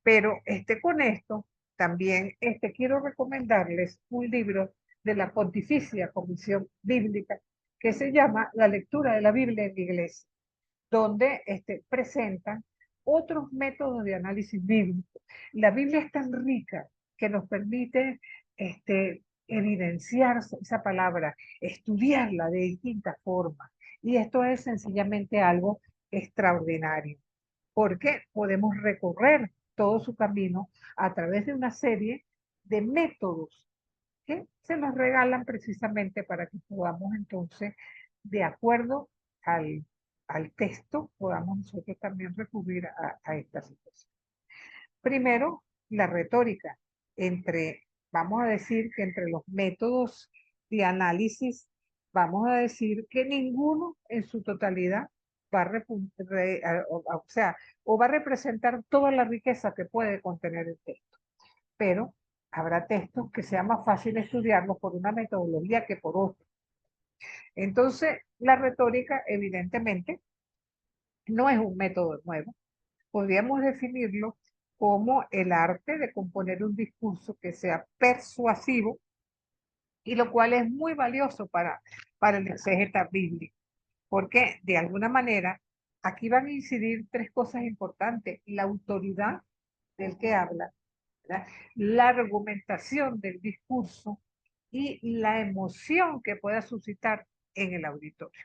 pero con esto también quiero recomendarles un libro de la Pontificia Comisión Bíblica que se llama La lectura de la Biblia en la Iglesia, donde presentan otros métodos de análisis bíblico. La Biblia es tan rica que nos permite evidenciar esa palabra, estudiarla de distintas formas. Y esto es sencillamente algo extraordinario, porque podemos recorrer todo su camino a través de una serie de métodos que se nos regalan precisamente para que podamos entonces, de acuerdo al texto, podamos nosotros también recurrir a esta situación. Primero, la retórica. Vamos a decir que entre los métodos de análisis, vamos a decir que ninguno en su totalidad va o sea, o va a representar toda la riqueza que puede contener el texto. Pero Habrá textos que sea más fácil estudiarlos por una metodología que por otra. Entonces, la retórica, evidentemente, no es un método nuevo. Podríamos definirlo como el arte de componer un discurso que sea persuasivo y lo cual es muy valioso para el exégeta bíblico, porque de alguna manera aquí van a incidir tres cosas importantes: la autoridad del que habla, ¿verdad? La argumentación del discurso y la emoción que pueda suscitar en el auditorio.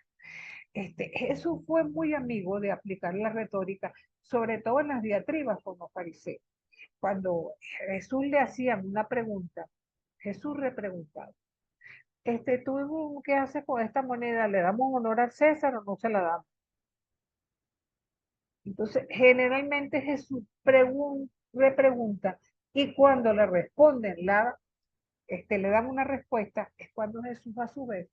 Jesús fue muy amigo de aplicar la retórica, sobre todo en las diatribas con los fariseos. Cuando Jesús le hacían una pregunta, Jesús repreguntaba. ¿Tú qué haces con esta moneda? ¿Le damos honor al César o no se la damos? Entonces, generalmente Jesús repregunta y cuando le responden, le dan una respuesta, es cuando Jesús a su vez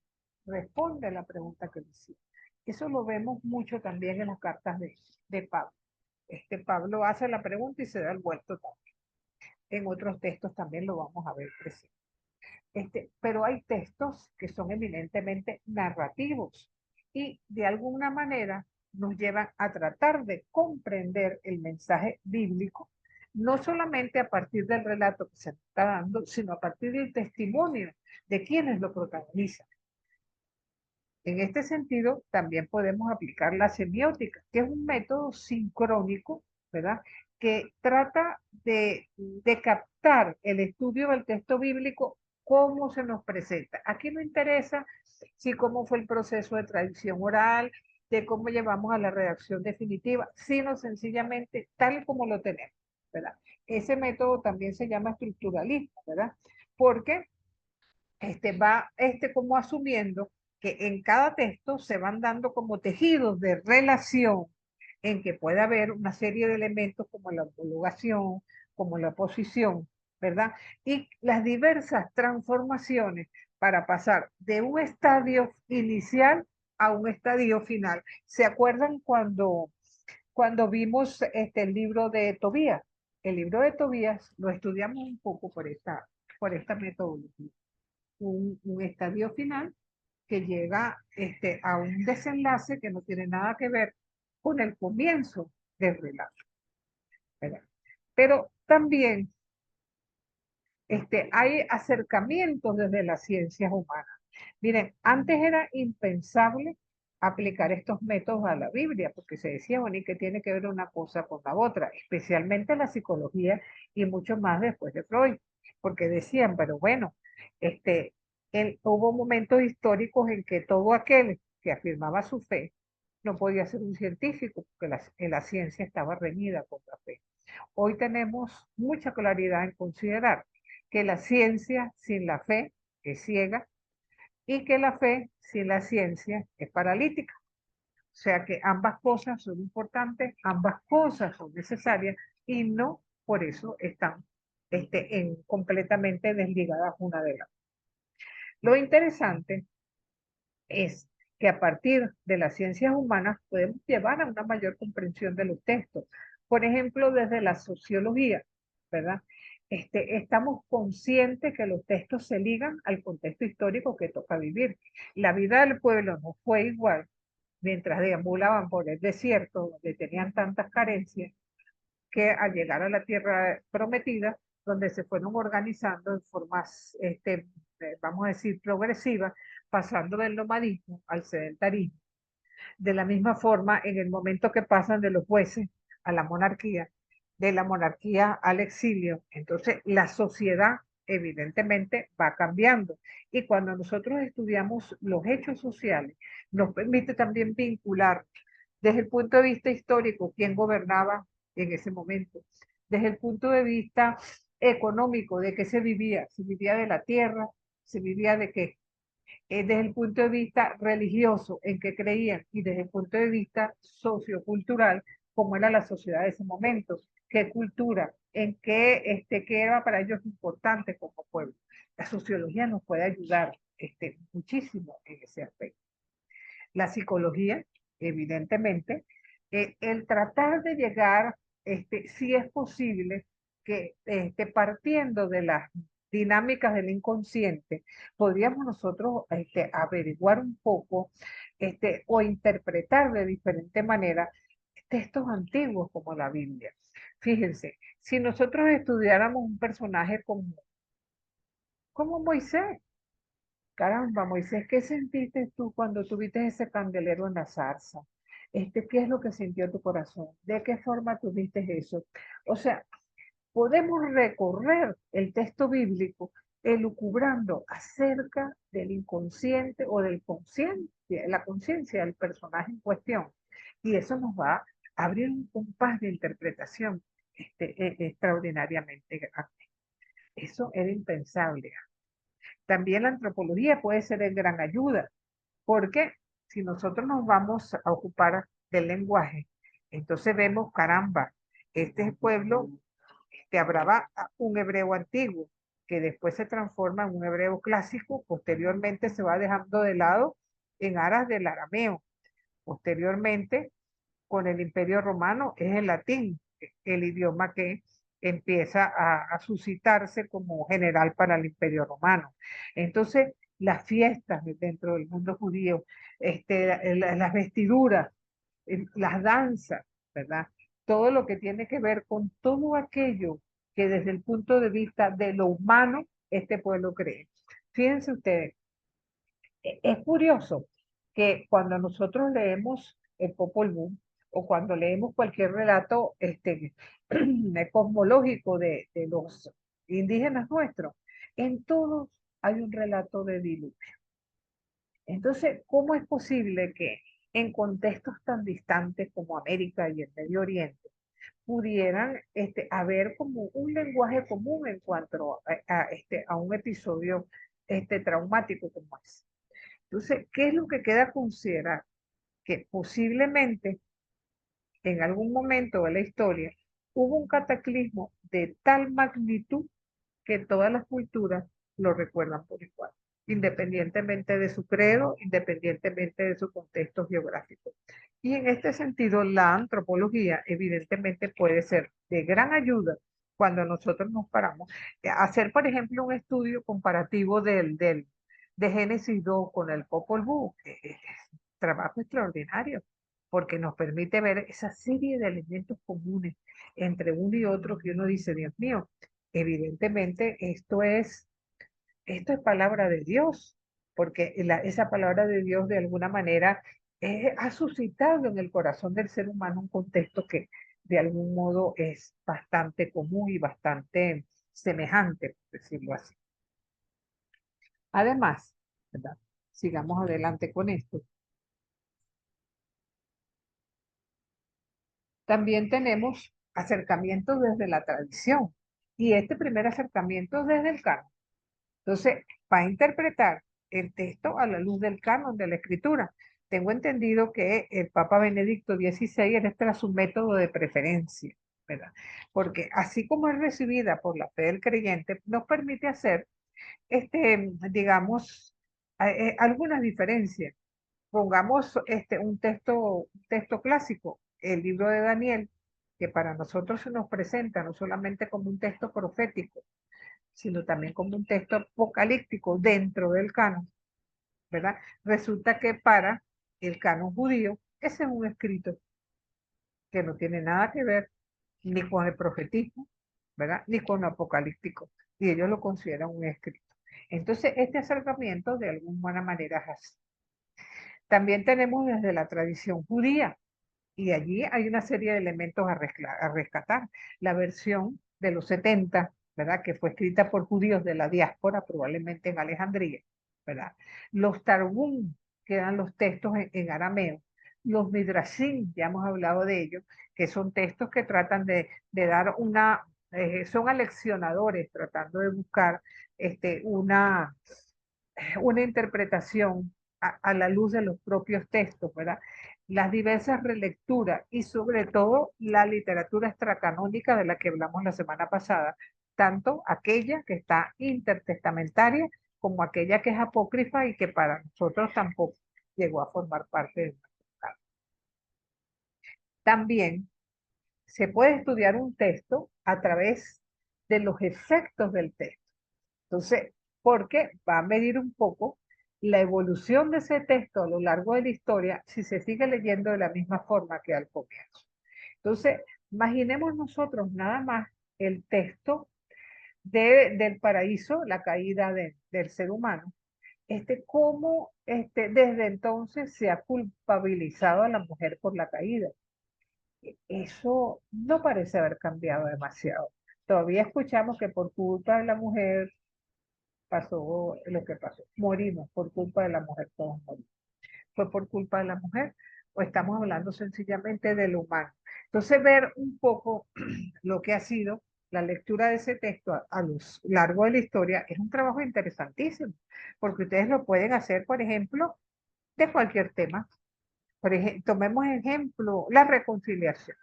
responde a la pregunta que le hicieron. Eso lo vemos mucho también en las cartas de Pablo. Pablo hace la pregunta y se da el vuelto también. En otros textos también lo vamos a ver presente. Pero hay textos que son eminentemente narrativos y de alguna manera nos llevan a tratar de comprender el mensaje bíblico, no solamente a partir del relato que se está dando, sino a partir del testimonio de quienes lo protagonizan. En este sentido, también podemos aplicar la semiótica, que es un método sincrónico, ¿verdad? Que trata de captar el estudio del texto bíblico, cómo se nos presenta. Aquí no interesa si cómo fue el proceso de tradición oral, de cómo llevamos a la redacción definitiva, sino sencillamente tal como lo tenemos, ¿verdad? Ese método también se llama estructuralismo, ¿verdad? Porque va como asumiendo que en cada texto se van dando como tejidos de relación en que puede haber una serie de elementos como la homologación, como la oposición, ¿verdad? Y las diversas transformaciones para pasar de un estadio inicial a un estadio final. ¿Se acuerdan cuando vimos el libro de Tobías? El libro de Tobías lo estudiamos un poco por esta metodología. Un estadio final que llega a un desenlace que no tiene nada que ver con el comienzo del relato, ¿verdad? Pero también hay acercamientos desde las ciencias humanas. Miren, antes era impensable aplicar estos métodos a la Biblia, porque se decía, bueno, ¿y qué tiene que ver una cosa con la otra? Especialmente la psicología y mucho más después de Freud, porque decían, pero bueno, hubo momentos históricos en que todo aquel que afirmaba su fe no podía ser un científico, porque la ciencia estaba reñida con la fe. Hoy tenemos mucha claridad en considerar que la ciencia sin la fe es ciega y que la fe sin la ciencia es paralítica. O sea que ambas cosas son importantes, ambas cosas son necesarias y no por eso están completamente desligadas una de la otra. Lo interesante es que a partir de las ciencias humanas podemos llevar a una mayor comprensión de los textos. Por ejemplo, desde la sociología, ¿verdad? Estamos conscientes que los textos se ligan al contexto histórico que toca vivir. La vida del pueblo no fue igual mientras deambulaban por el desierto, donde tenían tantas carencias, que al llegar a la tierra prometida, donde se fueron organizando en formas, vamos a decir, progresivas, pasando del nomadismo al sedentarismo. De la misma forma, en el momento que pasan de los jueces a la monarquía, de la monarquía al exilio, entonces la sociedad evidentemente va cambiando. Y cuando nosotros estudiamos los hechos sociales, nos permite también vincular desde el punto de vista histórico quién gobernaba en ese momento, desde el punto de vista económico, de qué se vivía de la tierra, se vivía de qué, desde el punto de vista religioso, en qué creían, y desde el punto de vista sociocultural, cómo era la sociedad de ese momento, qué cultura, qué era para ellos importante como pueblo. La sociología nos puede ayudar muchísimo en ese aspecto. La psicología, evidentemente, el tratar de llegar, si es posible, que partiendo de las dinámicas del inconsciente, podríamos nosotros averiguar un poco o interpretar de diferente manera textos antiguos como la Biblia. Fíjense, si nosotros estudiáramos un personaje como Moisés, caramba, Moisés, ¿qué sentiste tú cuando tuviste ese candelero en la zarza? ¿Qué es lo que sintió tu corazón? ¿De qué forma tuviste eso? O sea, podemos recorrer el texto bíblico elucubrando acerca del inconsciente o del consciente, la conciencia del personaje en cuestión. Y eso nos va a abrir un compás de interpretación extraordinariamente grande. Eso era impensable. También la antropología puede ser de gran ayuda, porque si nosotros nos vamos a ocupar del lenguaje, entonces vemos, caramba, este pueblo hablaba un hebreo antiguo, que después se transforma en un hebreo clásico, posteriormente se va dejando de lado en aras del arameo. Posteriormente, con el Imperio Romano, es el latín, el idioma que empieza a suscitarse como general para el Imperio Romano. Entonces, las fiestas dentro del mundo judío, las vestiduras, las danzas, ¿verdad? Todo lo que tiene que ver con todo aquello que desde el punto de vista de lo humano este pueblo cree. Fíjense ustedes, es curioso que cuando nosotros leemos el Popol Vuh o cuando leemos cualquier relato cosmológico de los indígenas nuestros, en todos hay un relato de diluvio. Entonces, ¿cómo es posible que en contextos tan distantes como América y el Medio Oriente pudieran haber como un lenguaje común en cuanto a un episodio traumático como ese? Entonces, ¿qué es lo que queda a considerar? Que posiblemente en algún momento de la historia hubo un cataclismo de tal magnitud que todas las culturas lo recuerdan por igual, independientemente de su credo, independientemente de su contexto geográfico. Y en este sentido, la antropología evidentemente puede ser de gran ayuda cuando nosotros nos paramos a hacer, por ejemplo, un estudio comparativo de Génesis 2 con el Popol Vuh. Trabajo extraordinario, porque nos permite ver esa serie de elementos comunes entre uno y otro que uno dice, Dios mío, evidentemente esto es palabra de Dios, porque esa palabra de Dios de alguna manera ha suscitado en el corazón del ser humano un contexto que de algún modo es bastante común y bastante semejante, por decirlo así. Además, ¿verdad? Sigamos adelante con esto. También tenemos acercamientos desde la tradición y este primer acercamiento desde el canon. Entonces, va a interpretar el texto a la luz del canon de la escritura. Tengo entendido que el Papa Benedicto XVI era su método de preferencia, ¿verdad? Porque así como es recibida por la fe del creyente, nos permite hacer, digamos, algunas diferencias. Pongamos un texto clásico, el libro de Daniel, que para nosotros se nos presenta no solamente como un texto profético, sino también como un texto apocalíptico dentro del canon, ¿verdad? Resulta que para el canon judío, ese es un escrito que no tiene nada que ver ni con el profetismo, ¿verdad? Ni con lo apocalíptico, y ellos lo consideran un escrito. Entonces, este acercamiento de alguna manera es así. También tenemos desde la tradición judía, y allí hay una serie de elementos a rescatar. La versión de los 70, ¿verdad? Que fue escrita por judíos de la diáspora, probablemente en Alejandría, ¿verdad? Los Targum, que eran los textos en arameo. Los Midrashim, ya hemos hablado de ellos, que son textos que tratan de dar son aleccionadores, tratando de buscar una interpretación a la luz de los propios textos, ¿verdad? Las diversas relecturas y sobre todo la literatura extracanónica de la que hablamos la semana pasada, tanto aquella que está intertestamentaria como aquella que es apócrifa y que para nosotros tampoco llegó a formar parte de nuestro canon. También se puede estudiar un texto a través de los efectos del texto. Entonces, porque va a medir un poco la evolución de ese texto a lo largo de la historia si se sigue leyendo de la misma forma que al comienzo. Entonces, imaginemos nosotros nada más el texto del paraíso, la caída del ser humano, cómo desde entonces se ha culpabilizado a la mujer por la caída. Eso no parece haber cambiado demasiado. Todavía escuchamos que por culpa de la mujer pasó lo que pasó. Morimos por culpa de la mujer, todos morimos. ¿Fue por culpa de la mujer o estamos hablando sencillamente del humano? Entonces, ver un poco lo que ha sido la lectura de ese texto a lo largo de la historia es un trabajo interesantísimo, porque ustedes lo pueden hacer, por ejemplo, de cualquier tema. Por ejemplo, tomemos ejemplo la reconciliación.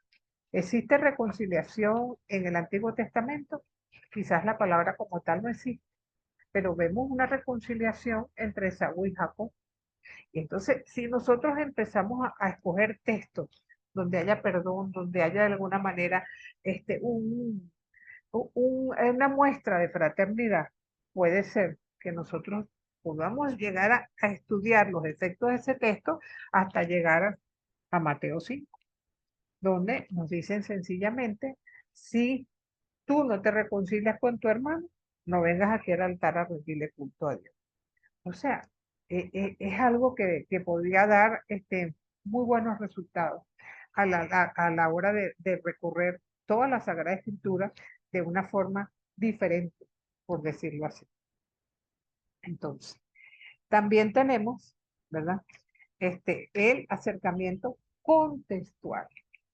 ¿Existe reconciliación en el Antiguo Testamento? Quizás la palabra como tal no existe, pero vemos una reconciliación entre Saúl y Jacob. Y entonces, si nosotros empezamos a escoger textos donde haya perdón, donde haya de alguna manera una muestra de fraternidad, puede ser que nosotros podamos llegar a estudiar los efectos de ese texto hasta llegar a Mateo 5, donde nos dicen sencillamente, si tú no te reconcilias con tu hermano, no vengas aquí al altar a rendirle culto a Dios. O sea, es algo que podría dar muy buenos resultados a la hora de recorrer toda la Sagrada Escritura de una forma diferente, por decirlo así. Entonces, también tenemos, ¿verdad? El acercamiento contextual.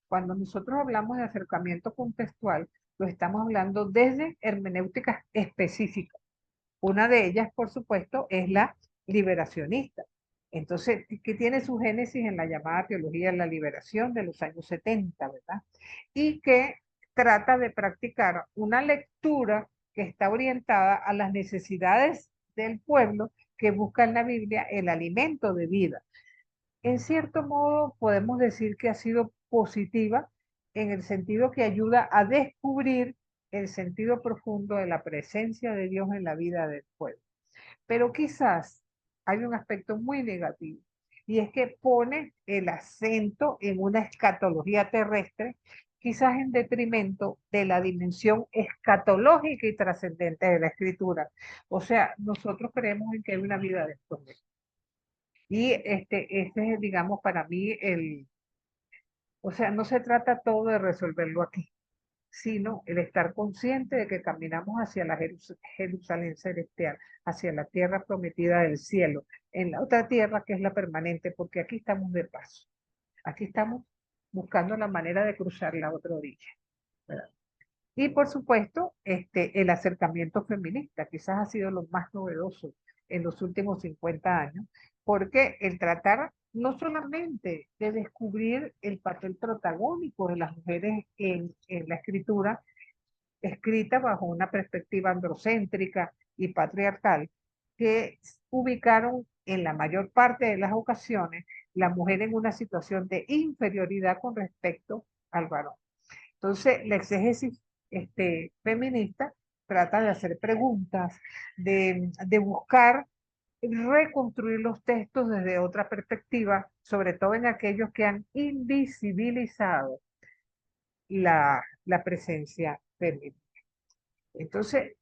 Cuando nosotros hablamos de acercamiento contextual, lo estamos hablando desde hermenéuticas específicas. Una de ellas, por supuesto, es la liberacionista. Entonces, que tiene su génesis en la llamada teología de la liberación de los años 70, ¿verdad? Y que trata de practicar una lectura que está orientada a las necesidades del pueblo que busca en la Biblia el alimento de vida. En cierto modo, podemos decir que ha sido positiva en el sentido que ayuda a descubrir el sentido profundo de la presencia de Dios en la vida del pueblo. Pero quizás hay un aspecto muy negativo y es que pone el acento en una escatología terrestre, quizás en detrimento de la dimensión escatológica y trascendente de la escritura. O sea, nosotros creemos en que hay una vida después de esto. Y este es, digamos, para mí o sea, no se trata todo de resolverlo aquí, sino el estar consciente de que caminamos hacia la Jerusalén celestial, hacia la tierra prometida del cielo, en la otra tierra que es la permanente, porque aquí estamos de paso, aquí estamos buscando la manera de cruzar la otra orilla, ¿verdad? Y por supuesto, el acercamiento feminista quizás ha sido lo más novedoso en los últimos 50 años, porque el tratar no solamente de descubrir el papel protagónico de las mujeres en la escritura, escrita bajo una perspectiva androcéntrica y patriarcal, que ubicaron en la mayor parte de las ocasiones la mujer en una situación de inferioridad con respecto al varón. Entonces, la exégesis feminista trata de hacer preguntas, de buscar reconstruir los textos desde otra perspectiva, sobre todo en aquellos que han invisibilizado la presencia femenina. Entonces,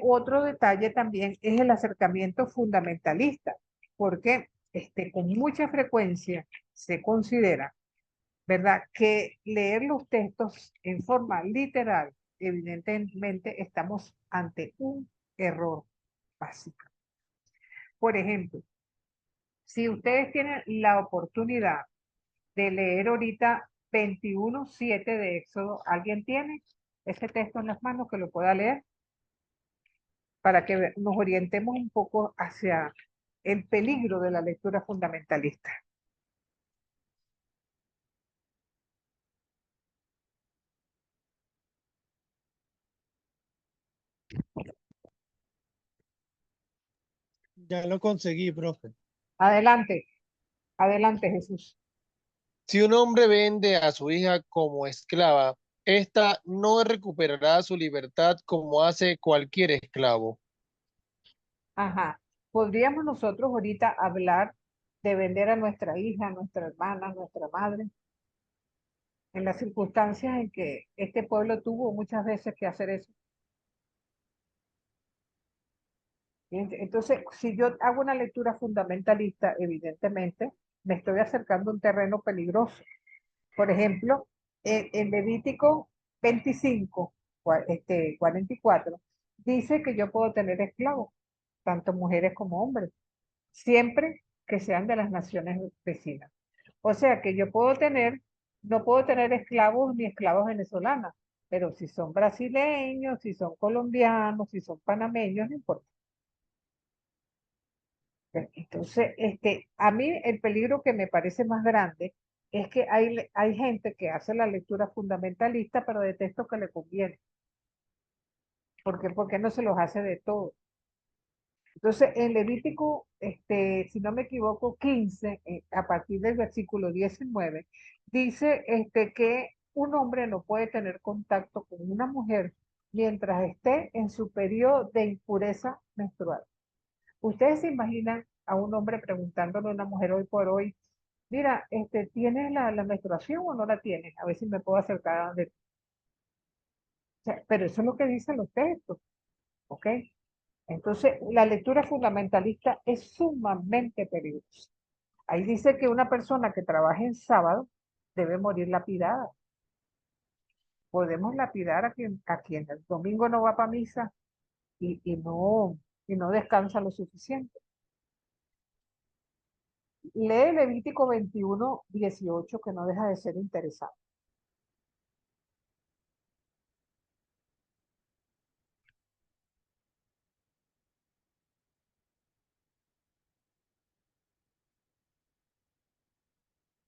otro detalle también es el acercamiento fundamentalista, porque con mucha frecuencia se considera, ¿verdad?, que leer los textos en forma literal, evidentemente estamos ante un error básico. Por ejemplo, si ustedes tienen la oportunidad de leer ahorita 21:7 de Éxodo, ¿alguien tiene ese texto en las manos que lo pueda leer? Para que nos orientemos un poco hacia el peligro de la lectura fundamentalista. Ya lo conseguí, profe. Adelante, adelante, Jesús. Si un hombre vende a su hija como esclava Esta no recuperará su libertad como hace cualquier esclavo. Ajá. Podríamos nosotros ahorita hablar de vender a nuestra hija, a nuestra hermana, a nuestra madre, en las circunstancias en que este pueblo tuvo muchas veces que hacer eso. Entonces, si yo hago una lectura fundamentalista, evidentemente me estoy acercando a un terreno peligroso. Por ejemplo, en Levítico 25, 44, dice que yo puedo tener esclavos, tanto mujeres como hombres, siempre que sean de las naciones vecinas. O sea que yo puedo tener, no puedo tener esclavos ni esclavas venezolanas, pero si son brasileños, si son colombianos, si son panameños, no importa. Entonces, a mí el peligro que me parece más grande es que hay gente que hace la lectura fundamentalista, pero de textos que le conviene. Porque no se los hace de todo. Entonces, en Levítico, si no me equivoco, 15, a partir del versículo 19, dice que un hombre no puede tener contacto con una mujer mientras esté en su periodo de impureza menstrual. ¿Ustedes se imaginan a un hombre preguntándole a una mujer hoy por hoy, mira, ¿tienes la menstruación o no la tienes? A ver si me puedo acercar a donde... O sea, pero eso es lo que dicen los textos, ¿ok? Entonces, la lectura fundamentalista es sumamente peligrosa. Ahí dice que una persona que trabaje en sábado debe morir lapidada. Podemos lapidar a quien el domingo no va para misa y no descansa lo suficiente. Lee Levítico 21:18, que no deja de ser interesante.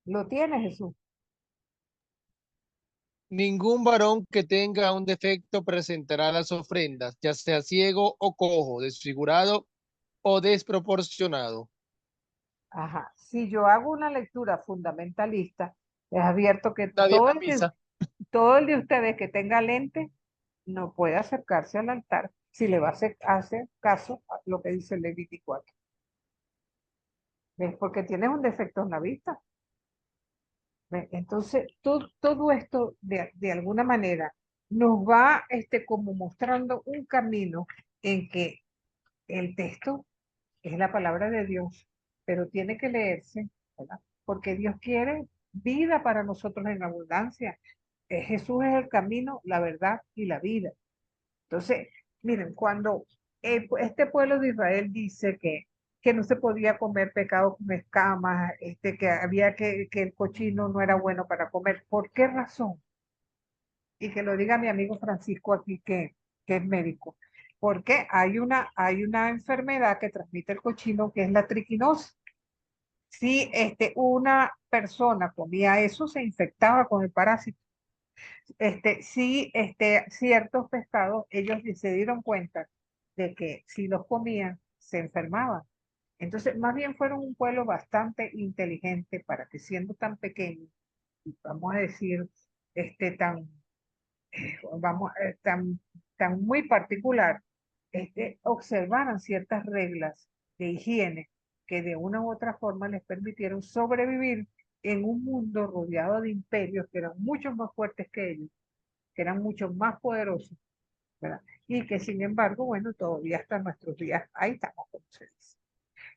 ¿Lo tiene Jesús? Ningún varón que tenga un defecto presentará las ofrendas, ya sea ciego o cojo, desfigurado o desproporcionado. Ajá. Si yo hago una lectura fundamentalista, les advierto que Nadie todo va a el de, misa. todo el de ustedes que tenga lente no puede acercarse al altar si le va a hacer caso a lo que dice el Levítico aquí. ¿Ves? Porque tienes un defecto en la vista. ¿Ves? Entonces, todo esto de alguna manera nos va como mostrando un camino en que el texto es la palabra de Dios, pero tiene que leerse, ¿verdad? Porque Dios quiere vida para nosotros en abundancia. Jesús es el camino, la verdad y la vida. Entonces, miren, cuando este pueblo de Israel dice que no se podía comer pescado con escamas, que había que el cochino no era bueno para comer, ¿por qué razón? Y que lo diga mi amigo Francisco aquí, que es médico. Porque hay una enfermedad que transmite el cochino que es la triquinosis. Si una persona comía eso, se infectaba con el parásito. Sí, ciertos pescados, ellos se dieron cuenta de que si los comían, se enfermaban. Entonces, más bien fueron un pueblo bastante inteligente para que siendo tan pequeño, y vamos a decir, tan, tan muy particular, observaran ciertas reglas de higiene que de una u otra forma les permitieron sobrevivir en un mundo rodeado de imperios que eran mucho más fuertes que ellos, que eran mucho más poderosos, ¿verdad? Y que sin embargo, bueno, todavía hasta nuestros días, ahí estamos, como se dice.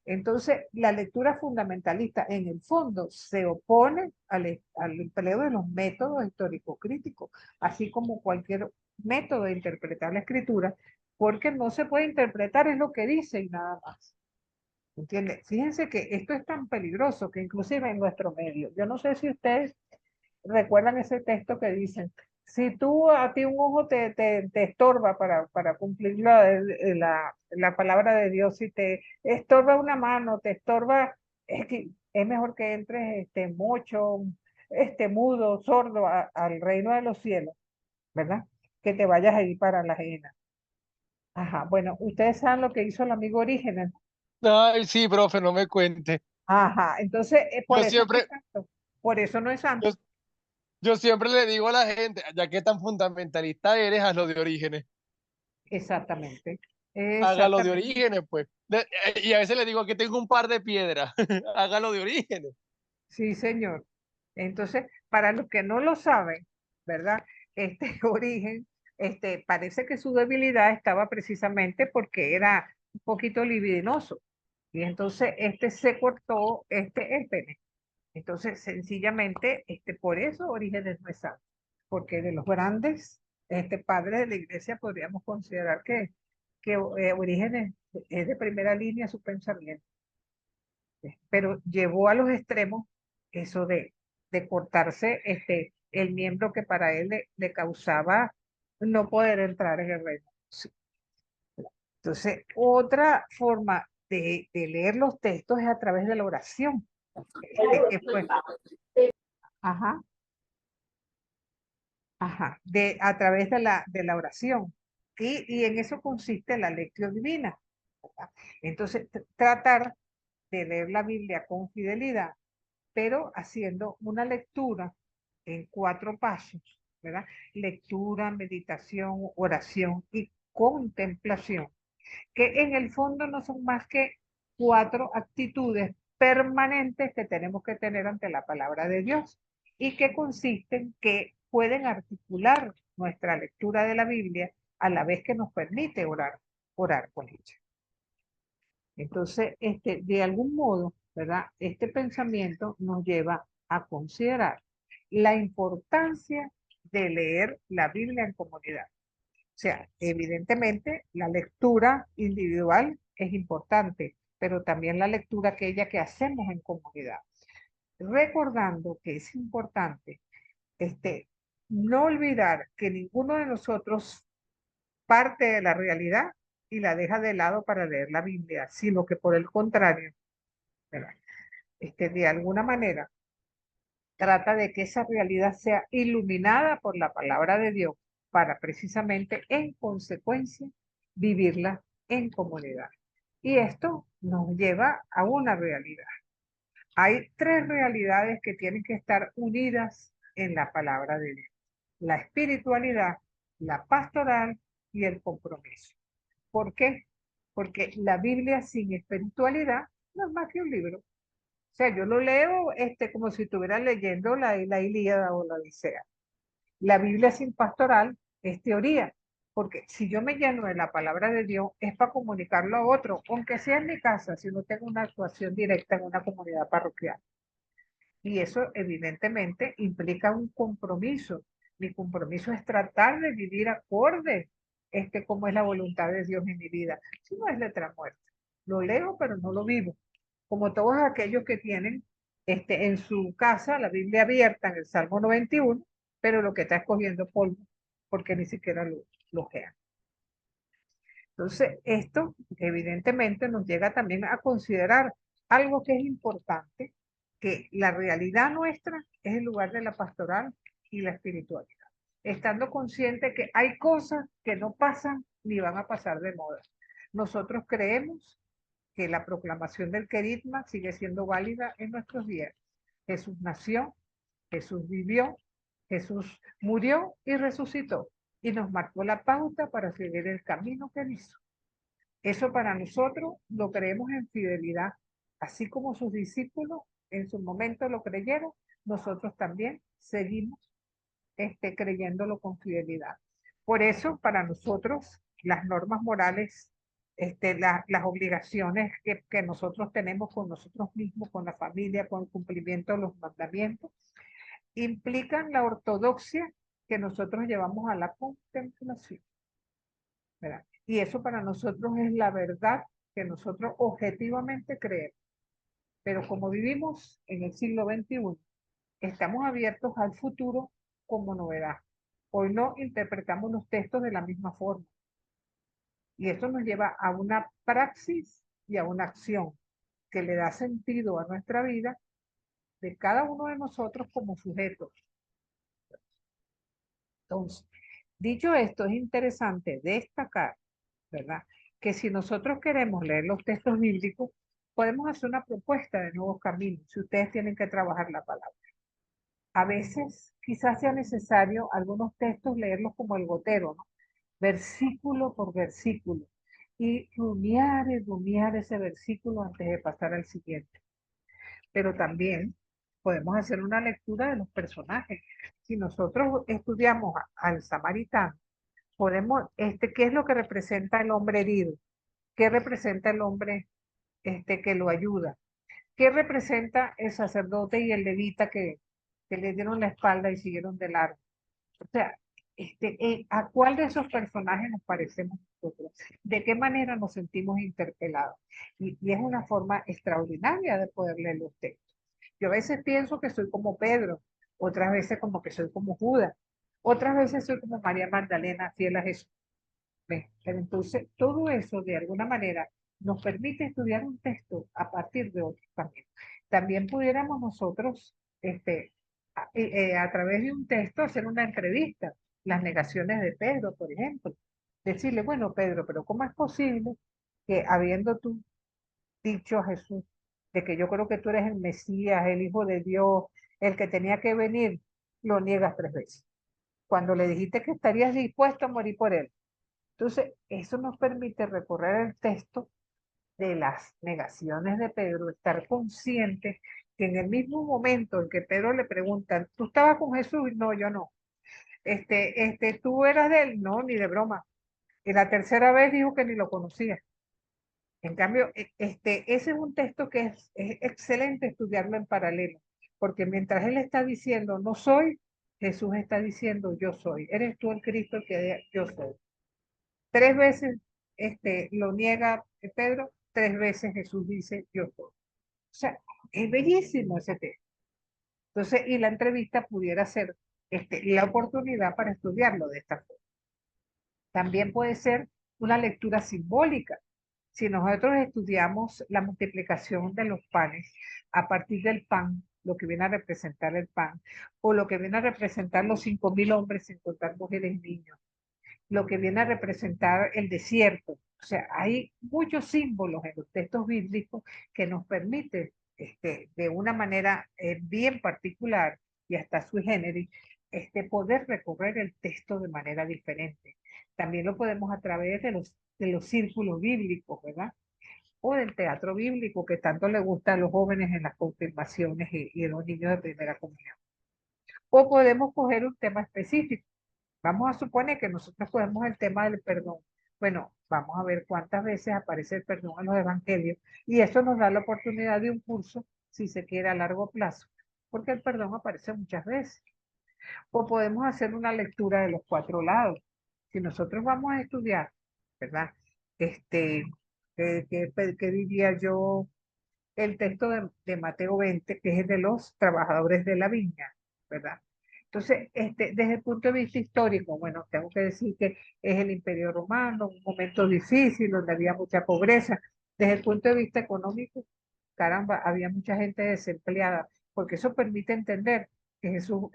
Entonces, la lectura fundamentalista en el fondo se opone al empleo de los métodos histórico-críticos, así como cualquier método de interpretar la escritura, porque no se puede interpretar es lo que dice y nada más. ¿Entiende? Fíjense que esto es tan peligroso que inclusive en nuestro medio, yo no sé si ustedes recuerdan ese texto que dicen, si tú a ti un ojo te estorba para cumplir la palabra de Dios, si te estorba una mano, te estorba, es mejor que entres mocho, mudo, sordo al reino de los cielos, ¿verdad? Que te vayas ahí para la ajena. Ajá, bueno, ustedes saben lo que hizo el amigo Orígenes. Ay, sí, profe, no me cuente. Ajá, entonces por Yo eso no es siempre, santo, por eso no es yo, santo. Yo siempre le digo a la gente, ya que tan fundamentalista eres, hazlo de Orígenes. Exactamente, Hágalo de exactamente. Orígenes, pues. Y a veces le digo que tengo un par de piedras. Hágalo de Orígenes. Sí, señor. Entonces, para los que no lo saben, ¿verdad? Este origen, parece que su debilidad estaba precisamente porque era un poquito libidinoso. Y entonces se cortó el pene. Entonces, sencillamente, por eso Orígenes no es santo. Porque de los grandes padres de la iglesia podríamos considerar que Orígenes es de primera línea su pensamiento, pero llevó a los extremos eso de cortarse el miembro que para él le causaba no poder entrar en el reino. Sí. Entonces, otra forma de leer los textos es a través de la oración, que fue, ajá, ajá, a través de la oración. Y en eso consiste la lección divina, ¿verdad? Entonces, tratar de leer la Biblia con fidelidad, pero haciendo una lectura en 4 pasos, ¿verdad? Lectura, meditación, oración y contemplación, que en el fondo no son más que 4 actitudes permanentes que tenemos que tener ante la palabra de Dios y que consisten, que pueden articular nuestra lectura de la Biblia a la vez que nos permite orar con ella. Entonces, de algún modo, ¿verdad? Este pensamiento nos lleva a considerar la importancia de leer la Biblia en comunidad. O sea, evidentemente la lectura individual es importante, pero también la lectura aquella que hacemos en comunidad. Recordando que es importante no olvidar que ninguno de nosotros parte de la realidad y la deja de lado para leer la Biblia, sino que por el contrario, ¿verdad? De alguna manera trata de que esa realidad sea iluminada por la palabra de Dios para precisamente en consecuencia vivirla en comunidad. Y esto nos lleva a una realidad. Hay 3 realidades que tienen que estar unidas en la palabra de Dios: la espiritualidad, la pastoral y el compromiso. ¿Por qué? Porque la Biblia sin espiritualidad no es más que un libro. O sea, yo lo leo como si estuviera leyendo la Ilíada o la Odisea. La Biblia sin pastoral es teoría, porque si yo me lleno de la palabra de Dios es para comunicarlo a otro, aunque sea en mi casa, si no tengo una actuación directa en una comunidad parroquial. Y eso evidentemente implica un compromiso. Mi compromiso es tratar de vivir acorde como es la voluntad de Dios en mi vida. Si no es letra muerta, lo leo pero no lo vivo. Como todos aquellos que tienen en su casa la Biblia abierta en el Salmo 91, pero lo que está escogiendo polvo, porque ni siquiera lo queda. Entonces, esto evidentemente nos llega también a considerar algo que es importante, que la realidad nuestra es el lugar de la pastoral y la espiritualidad, estando consciente que hay cosas que no pasan ni van a pasar de moda. Nosotros creemos que la proclamación del querigma sigue siendo válida en nuestros días. Jesús nació, Jesús vivió, Jesús murió y resucitó y nos marcó la pauta para seguir el camino que él hizo. Eso para nosotros lo creemos en fidelidad, así como sus discípulos en su momento lo creyeron, nosotros también seguimos creyéndolo con fidelidad. Por eso, para nosotros, las normas morales, las obligaciones que nosotros tenemos con nosotros mismos, con la familia, con el cumplimiento de los mandamientos, implican la ortodoxia que nosotros llevamos a la contemplación, ¿verdad? Y eso para nosotros es la verdad que nosotros objetivamente creemos. Pero como vivimos en el siglo XXI, estamos abiertos al futuro como novedad. Hoy no interpretamos los textos de la misma forma. Y eso nos lleva a una praxis y a una acción que le da sentido a nuestra vida de cada uno de nosotros como sujetos. Entonces, dicho esto, es interesante destacar, ¿verdad? Que si nosotros queremos leer los textos bíblicos, podemos hacer una propuesta de nuevos caminos, si ustedes tienen que trabajar la palabra. A veces quizás sea necesario algunos textos leerlos como el gotero, ¿no? Versículo por versículo, y rumiar ese versículo antes de pasar al siguiente. Pero también podemos hacer una lectura de los personajes. Si nosotros estudiamos al samaritano, podemos, ¿qué es lo que representa el hombre herido? ¿Qué representa el hombre que lo ayuda? ¿Qué representa el sacerdote y el levita que le dieron la espalda y siguieron de largo? O sea, ¿a cuál de esos personajes nos parecemos nosotros? ¿De qué manera nos sentimos interpelados? Y es una forma extraordinaria de poder leer los textos. Yo a veces pienso que soy como Pedro, otras veces como que soy como Judas, otras veces soy como María Magdalena, fiel a Jesús. ¿Ves? Pero entonces, todo eso de alguna manera nos permite estudiar un texto a partir de otros caminos. También pudiéramos nosotros, a través de un texto, hacer una entrevista, las negaciones de Pedro, por ejemplo. Decirle, bueno, Pedro, pero ¿cómo es posible que habiendo tú dicho a Jesús de que yo creo que tú eres el Mesías, el Hijo de Dios, el que tenía que venir, lo niegas 3 veces? Cuando le dijiste que estarías dispuesto a morir por él. Entonces, eso nos permite recorrer el texto de las negaciones de Pedro, estar consciente que en el mismo momento en que Pedro le pregunta, ¿tú estabas con Jesús? No, yo no. ¿Tú eras de él? No, ni de broma. Y la tercera vez dijo que ni lo conocía. En cambio, ese es un texto que es excelente estudiarlo en paralelo, porque mientras él está diciendo no soy, Jesús está diciendo yo soy. Eres tú el Cristo el que yo soy. 3 veces lo niega Pedro, 3 veces Jesús dice yo soy. O sea, es bellísimo ese texto. Entonces, y la entrevista pudiera ser la oportunidad para estudiarlo de esta forma. También puede ser una lectura simbólica. Si nosotros estudiamos la multiplicación de los panes a partir del pan, lo que viene a representar el pan, o lo que viene a representar los 5.000 hombres sin contar mujeres y niños, lo que viene a representar el desierto. O sea, hay muchos símbolos en los textos bíblicos que nos permiten, de una manera bien particular y hasta sui generis, poder recorrer el texto de manera diferente. También lo podemos a través de los círculos bíblicos, ¿verdad? O del teatro bíblico que tanto le gusta a los jóvenes en las confirmaciones y a los niños de primera comunión. O podemos coger un tema específico. Vamos a suponer que nosotros cogemos el tema del perdón. Bueno, vamos a ver cuántas veces aparece el perdón en los evangelios y eso nos da la oportunidad de un curso, si se quiere, a largo plazo, porque el perdón aparece muchas veces. O podemos hacer una lectura de los 4 lados. Si nosotros vamos a estudiar, ¿verdad? Este, ¿qué diría yo? El texto de Mateo 20, que es el de los trabajadores de la viña, ¿verdad? Entonces, desde el punto de vista histórico, bueno, tengo que decir que es el Imperio Romano, un momento difícil donde había mucha pobreza. Desde el punto de vista económico, caramba, había mucha gente desempleada, porque eso permite entender que Jesús,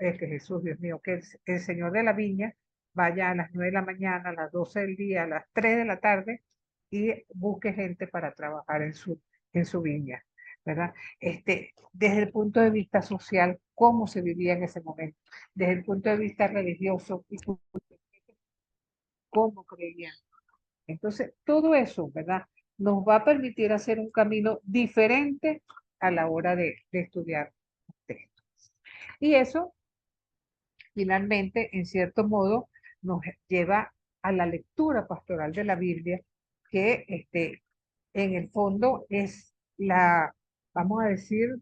Dios mío, que el Señor de la viña vaya a las 9 de la mañana, a las 12 del día, a las 3 de la tarde y busque gente para trabajar en su viña, ¿verdad? Desde el punto de vista social, cómo se vivía en ese momento, desde el punto de vista religioso y cómo creían. Entonces, todo eso, ¿verdad? Nos va a permitir hacer un camino diferente a la hora de estudiar texto. Y eso, finalmente, en cierto modo, nos lleva a la lectura pastoral de la Biblia, que en el fondo es vamos a decir,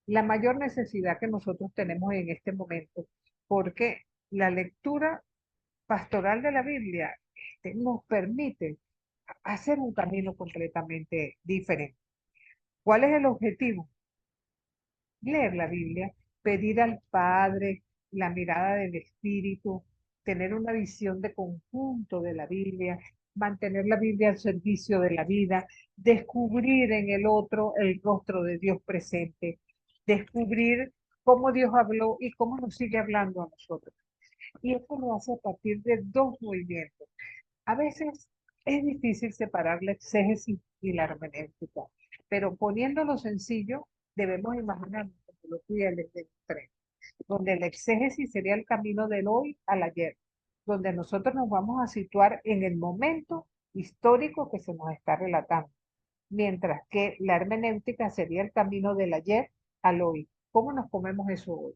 la mayor necesidad que nosotros tenemos en este momento, porque la lectura pastoral de la Biblia nos permite hacer un camino completamente diferente. ¿Cuál es el objetivo? Leer la Biblia, pedir al Padre la mirada del Espíritu, tener una visión de conjunto de la Biblia, mantener la Biblia al servicio de la vida, descubrir en el otro el rostro de Dios presente, descubrir cómo Dios habló y cómo nos sigue hablando a nosotros. Y esto lo hace a partir de 2 movimientos. A veces es difícil separar la exégesis y la hermenéutica, pero poniéndolo sencillo, debemos imaginar la teología desde el extremo. donde el exégesis sería el camino del hoy al ayer, donde nosotros nos vamos a situar en el momento histórico que se nos está relatando, mientras que la hermenéutica sería el camino del ayer al hoy. ¿Cómo nos comemos eso hoy?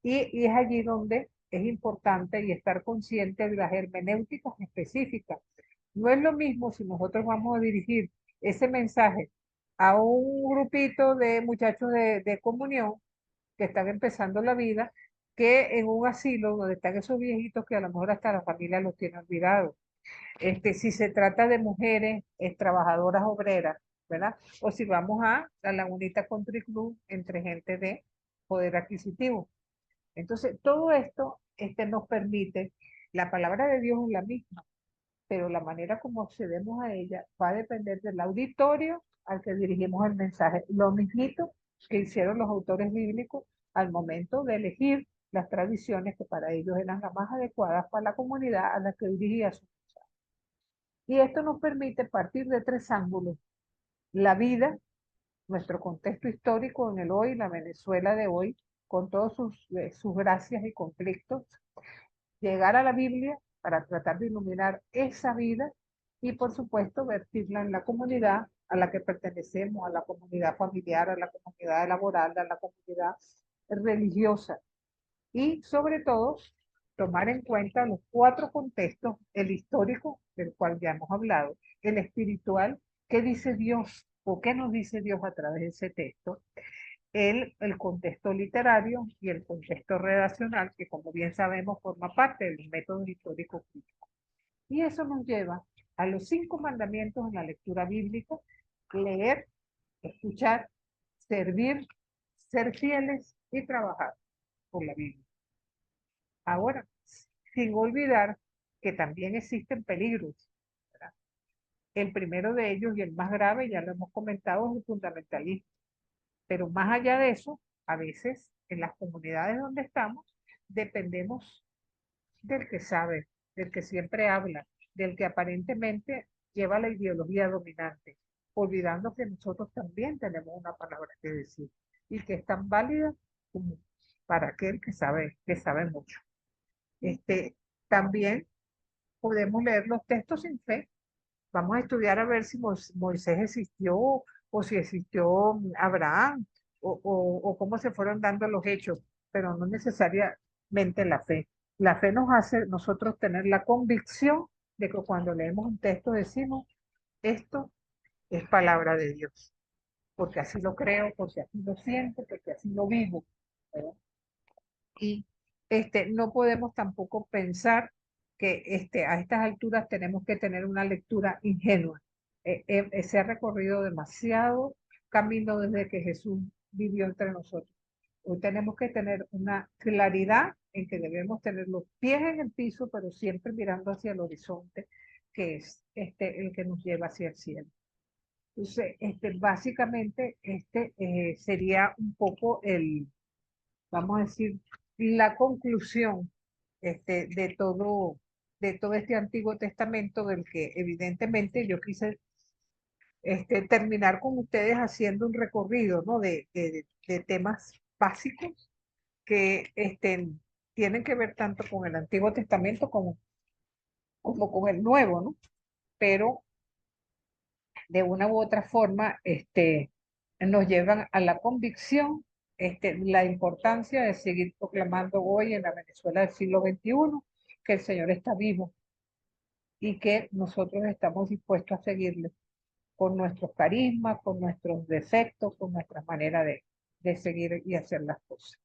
Y es allí donde es importante y estar consciente de las hermenéuticas específicas. No es lo mismo si nosotros vamos a dirigir ese mensaje a un grupito de muchachos de comunión que están empezando la vida, que en un asilo donde están esos viejitos que a lo mejor hasta la familia los tiene olvidados. Si se trata de mujeres trabajadoras obreras, ¿verdad? O si vamos a la Lagunita Country Club entre gente de poder adquisitivo. Entonces, todo esto nos permite, la palabra de Dios es la misma, pero la manera como accedemos a ella va a depender del auditorio al que dirigimos el mensaje. Lo mismito que hicieron los autores bíblicos al momento de elegir las tradiciones que para ellos eran las más adecuadas para la comunidad a la que dirigía su mensaje. Y esto nos permite partir de tres ángulos: la vida, nuestro contexto histórico en el hoy, la Venezuela de hoy, con todos sus gracias y conflictos, llegar a la Biblia para tratar de iluminar esa vida y por supuesto vertirla en la comunidad a la que pertenecemos, a la comunidad familiar, a la comunidad laboral, a la comunidad religiosa y sobre todo tomar en cuenta los cuatro contextos: el histórico, del cual ya hemos hablado, el espiritual, qué dice Dios o qué nos dice Dios a través de ese texto, el contexto literario y el contexto redaccional, que como bien sabemos forma parte de los métodos históricos críticos. Y eso nos lleva a los 5 mandamientos en la lectura bíblica: leer, escuchar, servir, ser fieles y trabajar por la Biblia. Ahora, sin olvidar que también existen peligros, ¿verdad? El primero de ellos y el más grave, ya lo hemos comentado, es el fundamentalismo. Pero más allá de eso, a veces en las comunidades donde estamos, dependemos del que sabe, del que siempre habla, del que aparentemente lleva la ideología dominante, olvidando que nosotros también tenemos una palabra que decir y que es tan válida como para aquel que sabe mucho. También podemos leer los textos sin fe. Vamos a estudiar a ver si Moisés existió o si existió Abraham o cómo se fueron dando los hechos, pero no necesariamente la fe. La fe nos hace nosotros tener la convicción de que cuando leemos un texto decimos, esto es palabra de Dios, porque así lo creo, porque así lo siento, porque así lo vivo, ¿verdad? Y no podemos tampoco pensar que a estas alturas tenemos que tener una lectura ingenua. Se ha recorrido demasiado camino desde que Jesús vivió entre nosotros. Hoy tenemos que tener una claridad en que debemos tener los pies en el piso, pero siempre mirando hacia el horizonte, que es el que nos lleva hacia el cielo. Entonces, básicamente, sería un poco vamos a decir, la conclusión de todo este Antiguo Testamento, del que evidentemente yo quise terminar con ustedes haciendo un recorrido, ¿no? de temas básicos que tienen que ver tanto con el Antiguo Testamento como con el Nuevo, ¿no? Pero de una u otra forma, nos llevan a la convicción, la importancia de seguir proclamando hoy en la Venezuela del siglo XXI que el Señor está vivo y que nosotros estamos dispuestos a seguirle con nuestros carismas, con nuestros defectos, con nuestra manera de seguir y hacer las cosas.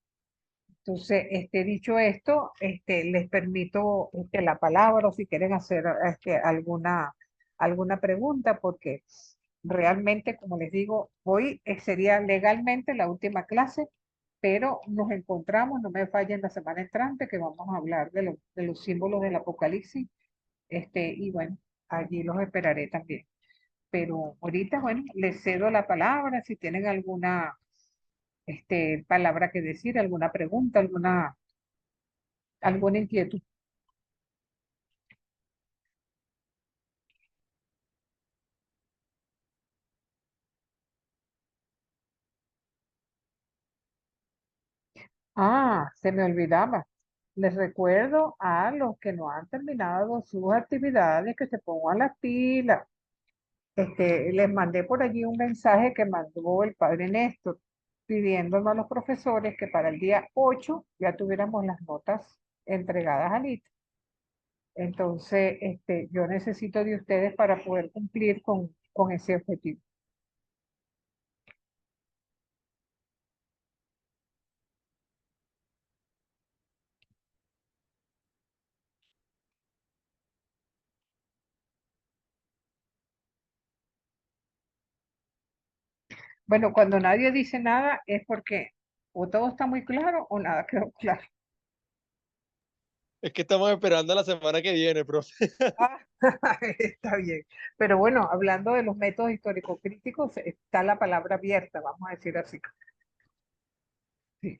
Entonces, dicho esto, les permito la palabra o si quieren hacer alguna pregunta, porque realmente, como les digo, hoy sería legalmente la última clase, pero nos encontramos, no me fallen la semana entrante, que vamos a hablar de los símbolos del Apocalipsis, y bueno, allí los esperaré también. Pero ahorita, bueno, les cedo la palabra si tienen alguna palabra que decir, alguna pregunta, alguna inquietud. Se me olvidaba. Les recuerdo a los que no han terminado sus actividades que se pongan las pilas. Les mandé por allí un mensaje que mandó el padre Néstor pidiéndonos a los profesores que para el día 8 ya tuviéramos las notas entregadas a Lita. Entonces, yo necesito de ustedes para poder cumplir con ese objetivo. Bueno, cuando nadie dice nada es porque o todo está muy claro o nada quedó claro. Es que estamos esperando la semana que viene, profe. Ah, está bien. Pero bueno, hablando de los métodos histórico-críticos, está la palabra abierta, vamos a decir así. Sí.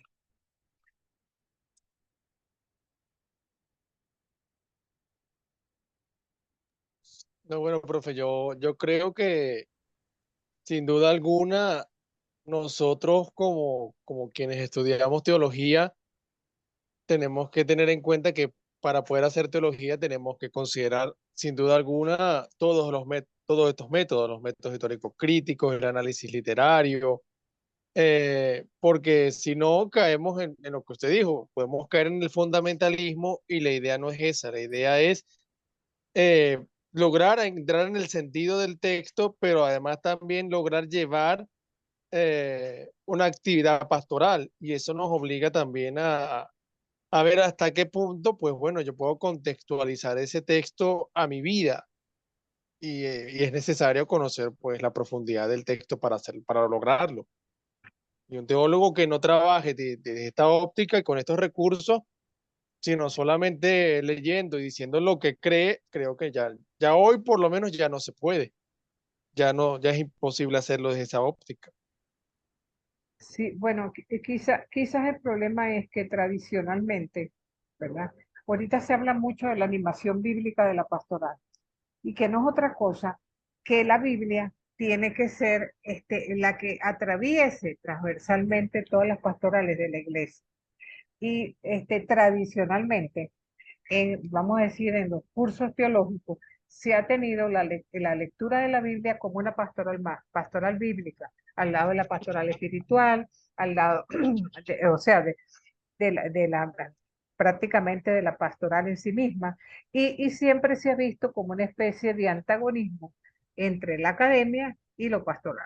No, bueno, profe, yo creo que sin duda alguna nosotros como quienes estudiamos teología tenemos que tener en cuenta que para poder hacer teología tenemos que considerar sin duda alguna todos estos métodos, los métodos históricos críticos, el análisis literario, porque si no caemos en lo que usted dijo, podemos caer en el fundamentalismo y la idea no es esa, la idea es eh, lograr entrar en el sentido del texto, pero además también lograr llevar una actividad pastoral y eso nos obliga también a ver hasta qué punto, pues bueno, yo puedo contextualizar ese texto a mi vida y es necesario conocer pues la profundidad del texto para lograrlo. Y un teólogo que no trabaje de esta óptica y con estos recursos, sino solamente leyendo y diciendo lo que cree, creo que ya hoy por lo menos ya no se puede, ya es imposible hacerlo desde esa óptica. Sí, bueno, quizás el problema es que tradicionalmente, ¿verdad? Ahorita se habla mucho de la animación bíblica de la pastoral y que no es otra cosa que la Biblia tiene que ser la que atraviese transversalmente todas las pastorales de la iglesia. Y tradicionalmente, vamos a decir, en los cursos teológicos, se ha tenido la lectura de la Biblia como una pastoral más, pastoral bíblica, al lado de la pastoral espiritual, al lado, o sea, de la prácticamente de la pastoral en sí misma, y siempre se ha visto como una especie de antagonismo entre la academia y lo pastoral.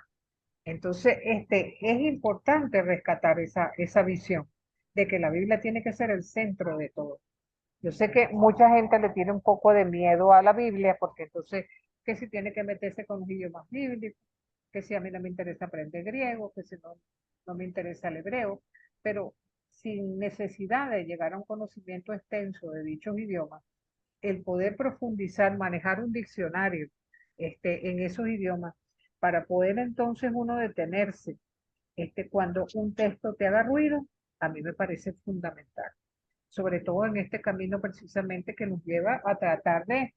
Entonces, es importante rescatar esa visión de que la Biblia tiene que ser el centro de todo. Yo sé que mucha gente le tiene un poco de miedo a la Biblia, porque entonces, que si tiene que meterse con los idiomas bíblicos, que si a mí no me interesa aprender griego, que si no me interesa el hebreo, pero sin necesidad de llegar a un conocimiento extenso de dichos idiomas, el poder profundizar, manejar un diccionario en esos idiomas, para poder entonces uno detenerse cuando un texto te haga ruido, a mí me parece fundamental, sobre todo en este camino precisamente que nos lleva a tratar de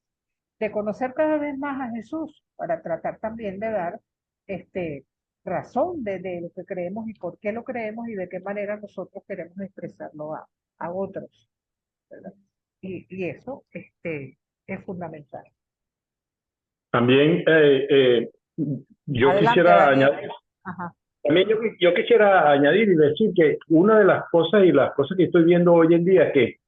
conocer cada vez más a Jesús, para tratar también de dar este, razón de lo que creemos y por qué lo creemos y de qué manera nosotros queremos expresarlo a otros, ¿verdad? Y eso es fundamental. También yo Adelante, quisiera Daniel. añadir, Ajá. también yo quisiera añadir y decir que una de las cosas y las cosas que estoy viendo hoy en día es que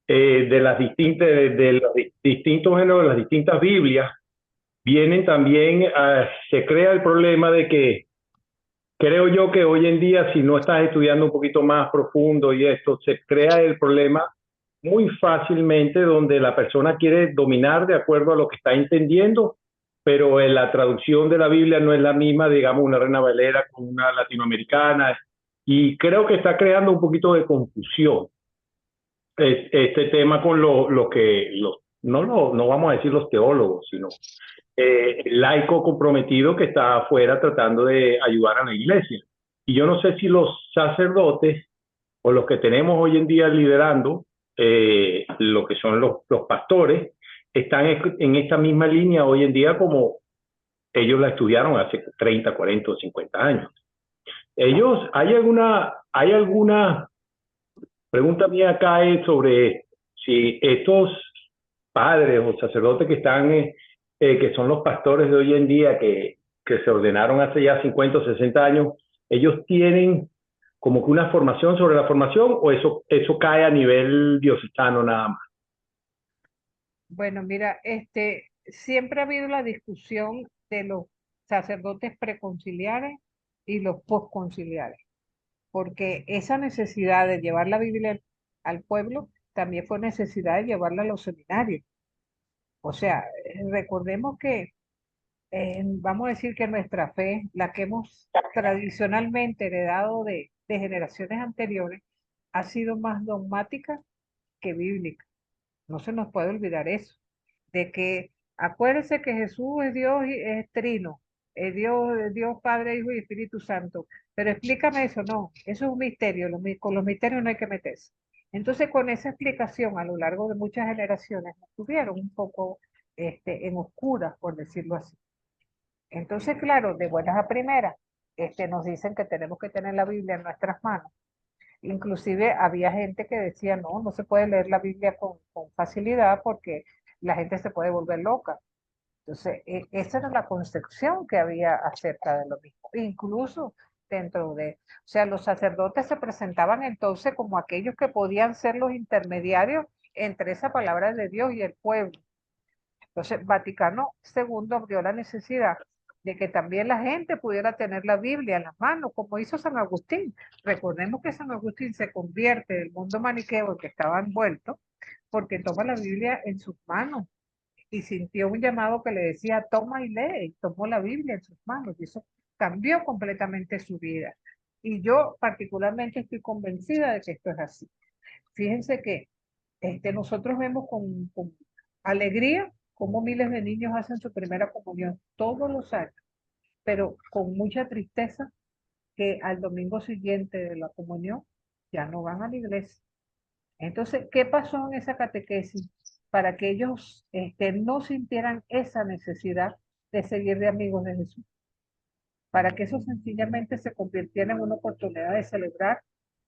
de las distintas, de los distintos géneros, de las distintas Biblias, vienen también, se crea el problema de que creo yo que hoy en día, si no estás estudiando un poquito más profundo y esto, se crea el problema muy fácilmente donde la persona quiere dominar de acuerdo a lo que está entendiendo, pero en la traducción de la Biblia no es la misma, digamos, una Reina Valera con una latinoamericana, y creo que está creando un poquito de confusión este tema con no vamos a decir los teólogos, sino el laico comprometido que está afuera tratando de ayudar a la iglesia. Y yo no sé si los sacerdotes o los que tenemos hoy en día liderando, lo que son los pastores, están en esta misma línea hoy en día como ellos la estudiaron hace 30, 40 o 50 años. Ellos, hay alguna pregunta mía acá es sobre si estos padres o sacerdotes que están, que son los pastores de hoy en día, que se ordenaron hace ya 50 o 60 años, ellos tienen como que una formación sobre la formación, o eso cae a nivel diocesano nada más. Bueno, mira, siempre ha habido la discusión de los sacerdotes preconciliares y los posconciliares, porque esa necesidad de llevar la Biblia al pueblo también fue necesidad de llevarla a los seminarios. O sea, recordemos que vamos a decir que nuestra fe, la que hemos tradicionalmente heredado de generaciones anteriores, ha sido más dogmática que bíblica. No se nos puede olvidar eso, de que acuérdense que Jesús es Dios y es trino, es Dios Padre, Hijo y Espíritu Santo. Pero explícame eso, no, eso es un misterio, con los misterios no hay que meterse. Entonces, con esa explicación a lo largo de muchas generaciones, nos tuvieron un poco en oscuras, por decirlo así. Entonces, claro, de buenas a primeras, nos dicen que tenemos que tener la Biblia en nuestras manos. Inclusive había gente que decía, no, no se puede leer la Biblia con facilidad porque la gente se puede volver loca. Entonces, esa era la concepción que había acerca de lo mismo. Incluso dentro o sea, los sacerdotes se presentaban entonces como aquellos que podían ser los intermediarios entre esa palabra de Dios y el pueblo. Entonces, Vaticano II abrió la necesidad de que también la gente pudiera tener la Biblia en las manos, como hizo San Agustín. Recordemos que San Agustín se convierte del mundo maniqueo en que estaba envuelto, porque toma la Biblia en sus manos y sintió un llamado que le decía, toma y lee, y tomó la Biblia en sus manos, y eso cambió completamente su vida. Y yo particularmente estoy convencida de que esto es así. Fíjense que nosotros vemos con alegría cómo miles de niños hacen su primera comunión todos los años, pero con mucha tristeza que al domingo siguiente de la comunión ya no van a la iglesia. Entonces, ¿qué pasó en esa catequesis para que ellos no sintieran esa necesidad de seguir de amigos de Jesús? Para que eso sencillamente se convirtiera en una oportunidad de celebrar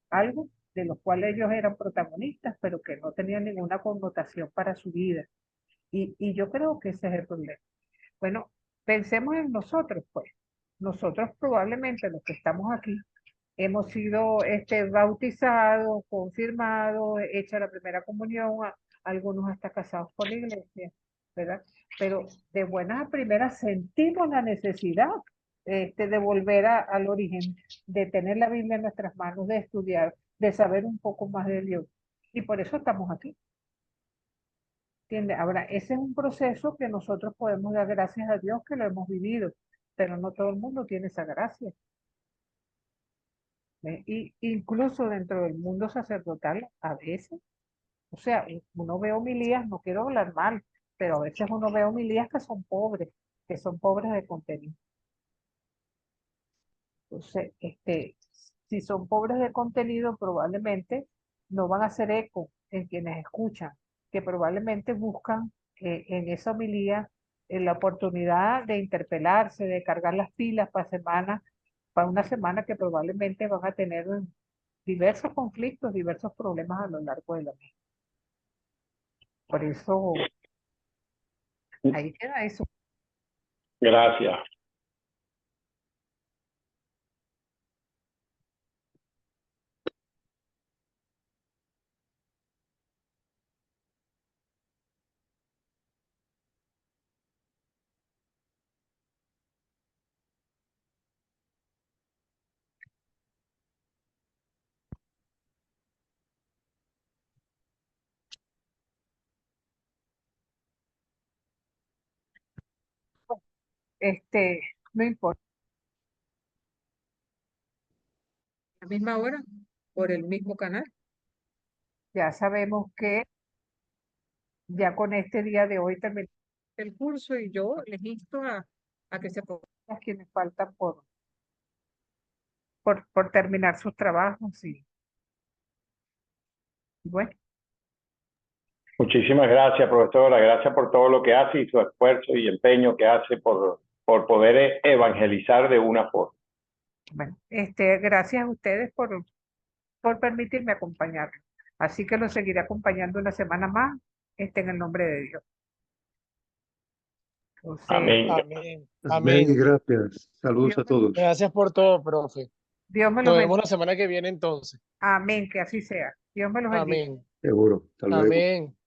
algo de lo cual ellos eran protagonistas, pero que no tenían ninguna connotación para su vida. Y yo creo que ese es el problema. Bueno, pensemos en nosotros, pues. Nosotros probablemente los que estamos aquí hemos sido bautizados, confirmados, hecha la primera comunión, algunos hasta casados por la iglesia, ¿verdad? Pero de buenas a primeras sentimos la necesidad de volver al origen, de tener la Biblia en nuestras manos, de estudiar, de saber un poco más de Dios. Y por eso estamos aquí. ¿Entiende? Ahora, ese es un proceso que nosotros podemos dar gracias a Dios que lo hemos vivido, pero no todo el mundo tiene esa gracia. Y incluso dentro del mundo sacerdotal, a veces, o sea, uno ve homilías, no quiero hablar mal, pero a veces uno ve homilías que son pobres de contenido. Entonces, si son pobres de contenido, probablemente no van a hacer eco en quienes escuchan, que probablemente buscan en esa homilía la oportunidad de interpelarse, de cargar las pilas para una semana que probablemente van a tener diversos conflictos, diversos problemas a lo largo de la vida. Por eso, ahí queda eso. Gracias. No importa, a la misma hora, por el mismo canal. Ya sabemos que ya con este día de hoy terminamos el curso y yo les insto a que se pongan las quienes faltan por terminar sus trabajos y bueno, Muchísimas gracias, profesora. Gracias por todo lo que hace y su esfuerzo y empeño que hace por poder evangelizar de una forma. bueno, gracias a ustedes por permitirme acompañarlos. Así que los seguiré acompañando una semana más, en el nombre de Dios. Entonces, Amén. Amén. Amén y Amén. gracias. Saludos a todos. Gracias por todo, profe. Dios me los Nos vemos bendiga. la semana que viene entonces. Amén, que así sea. Dios me los bendiga. Amén. Seguro. Hasta luego. Amén.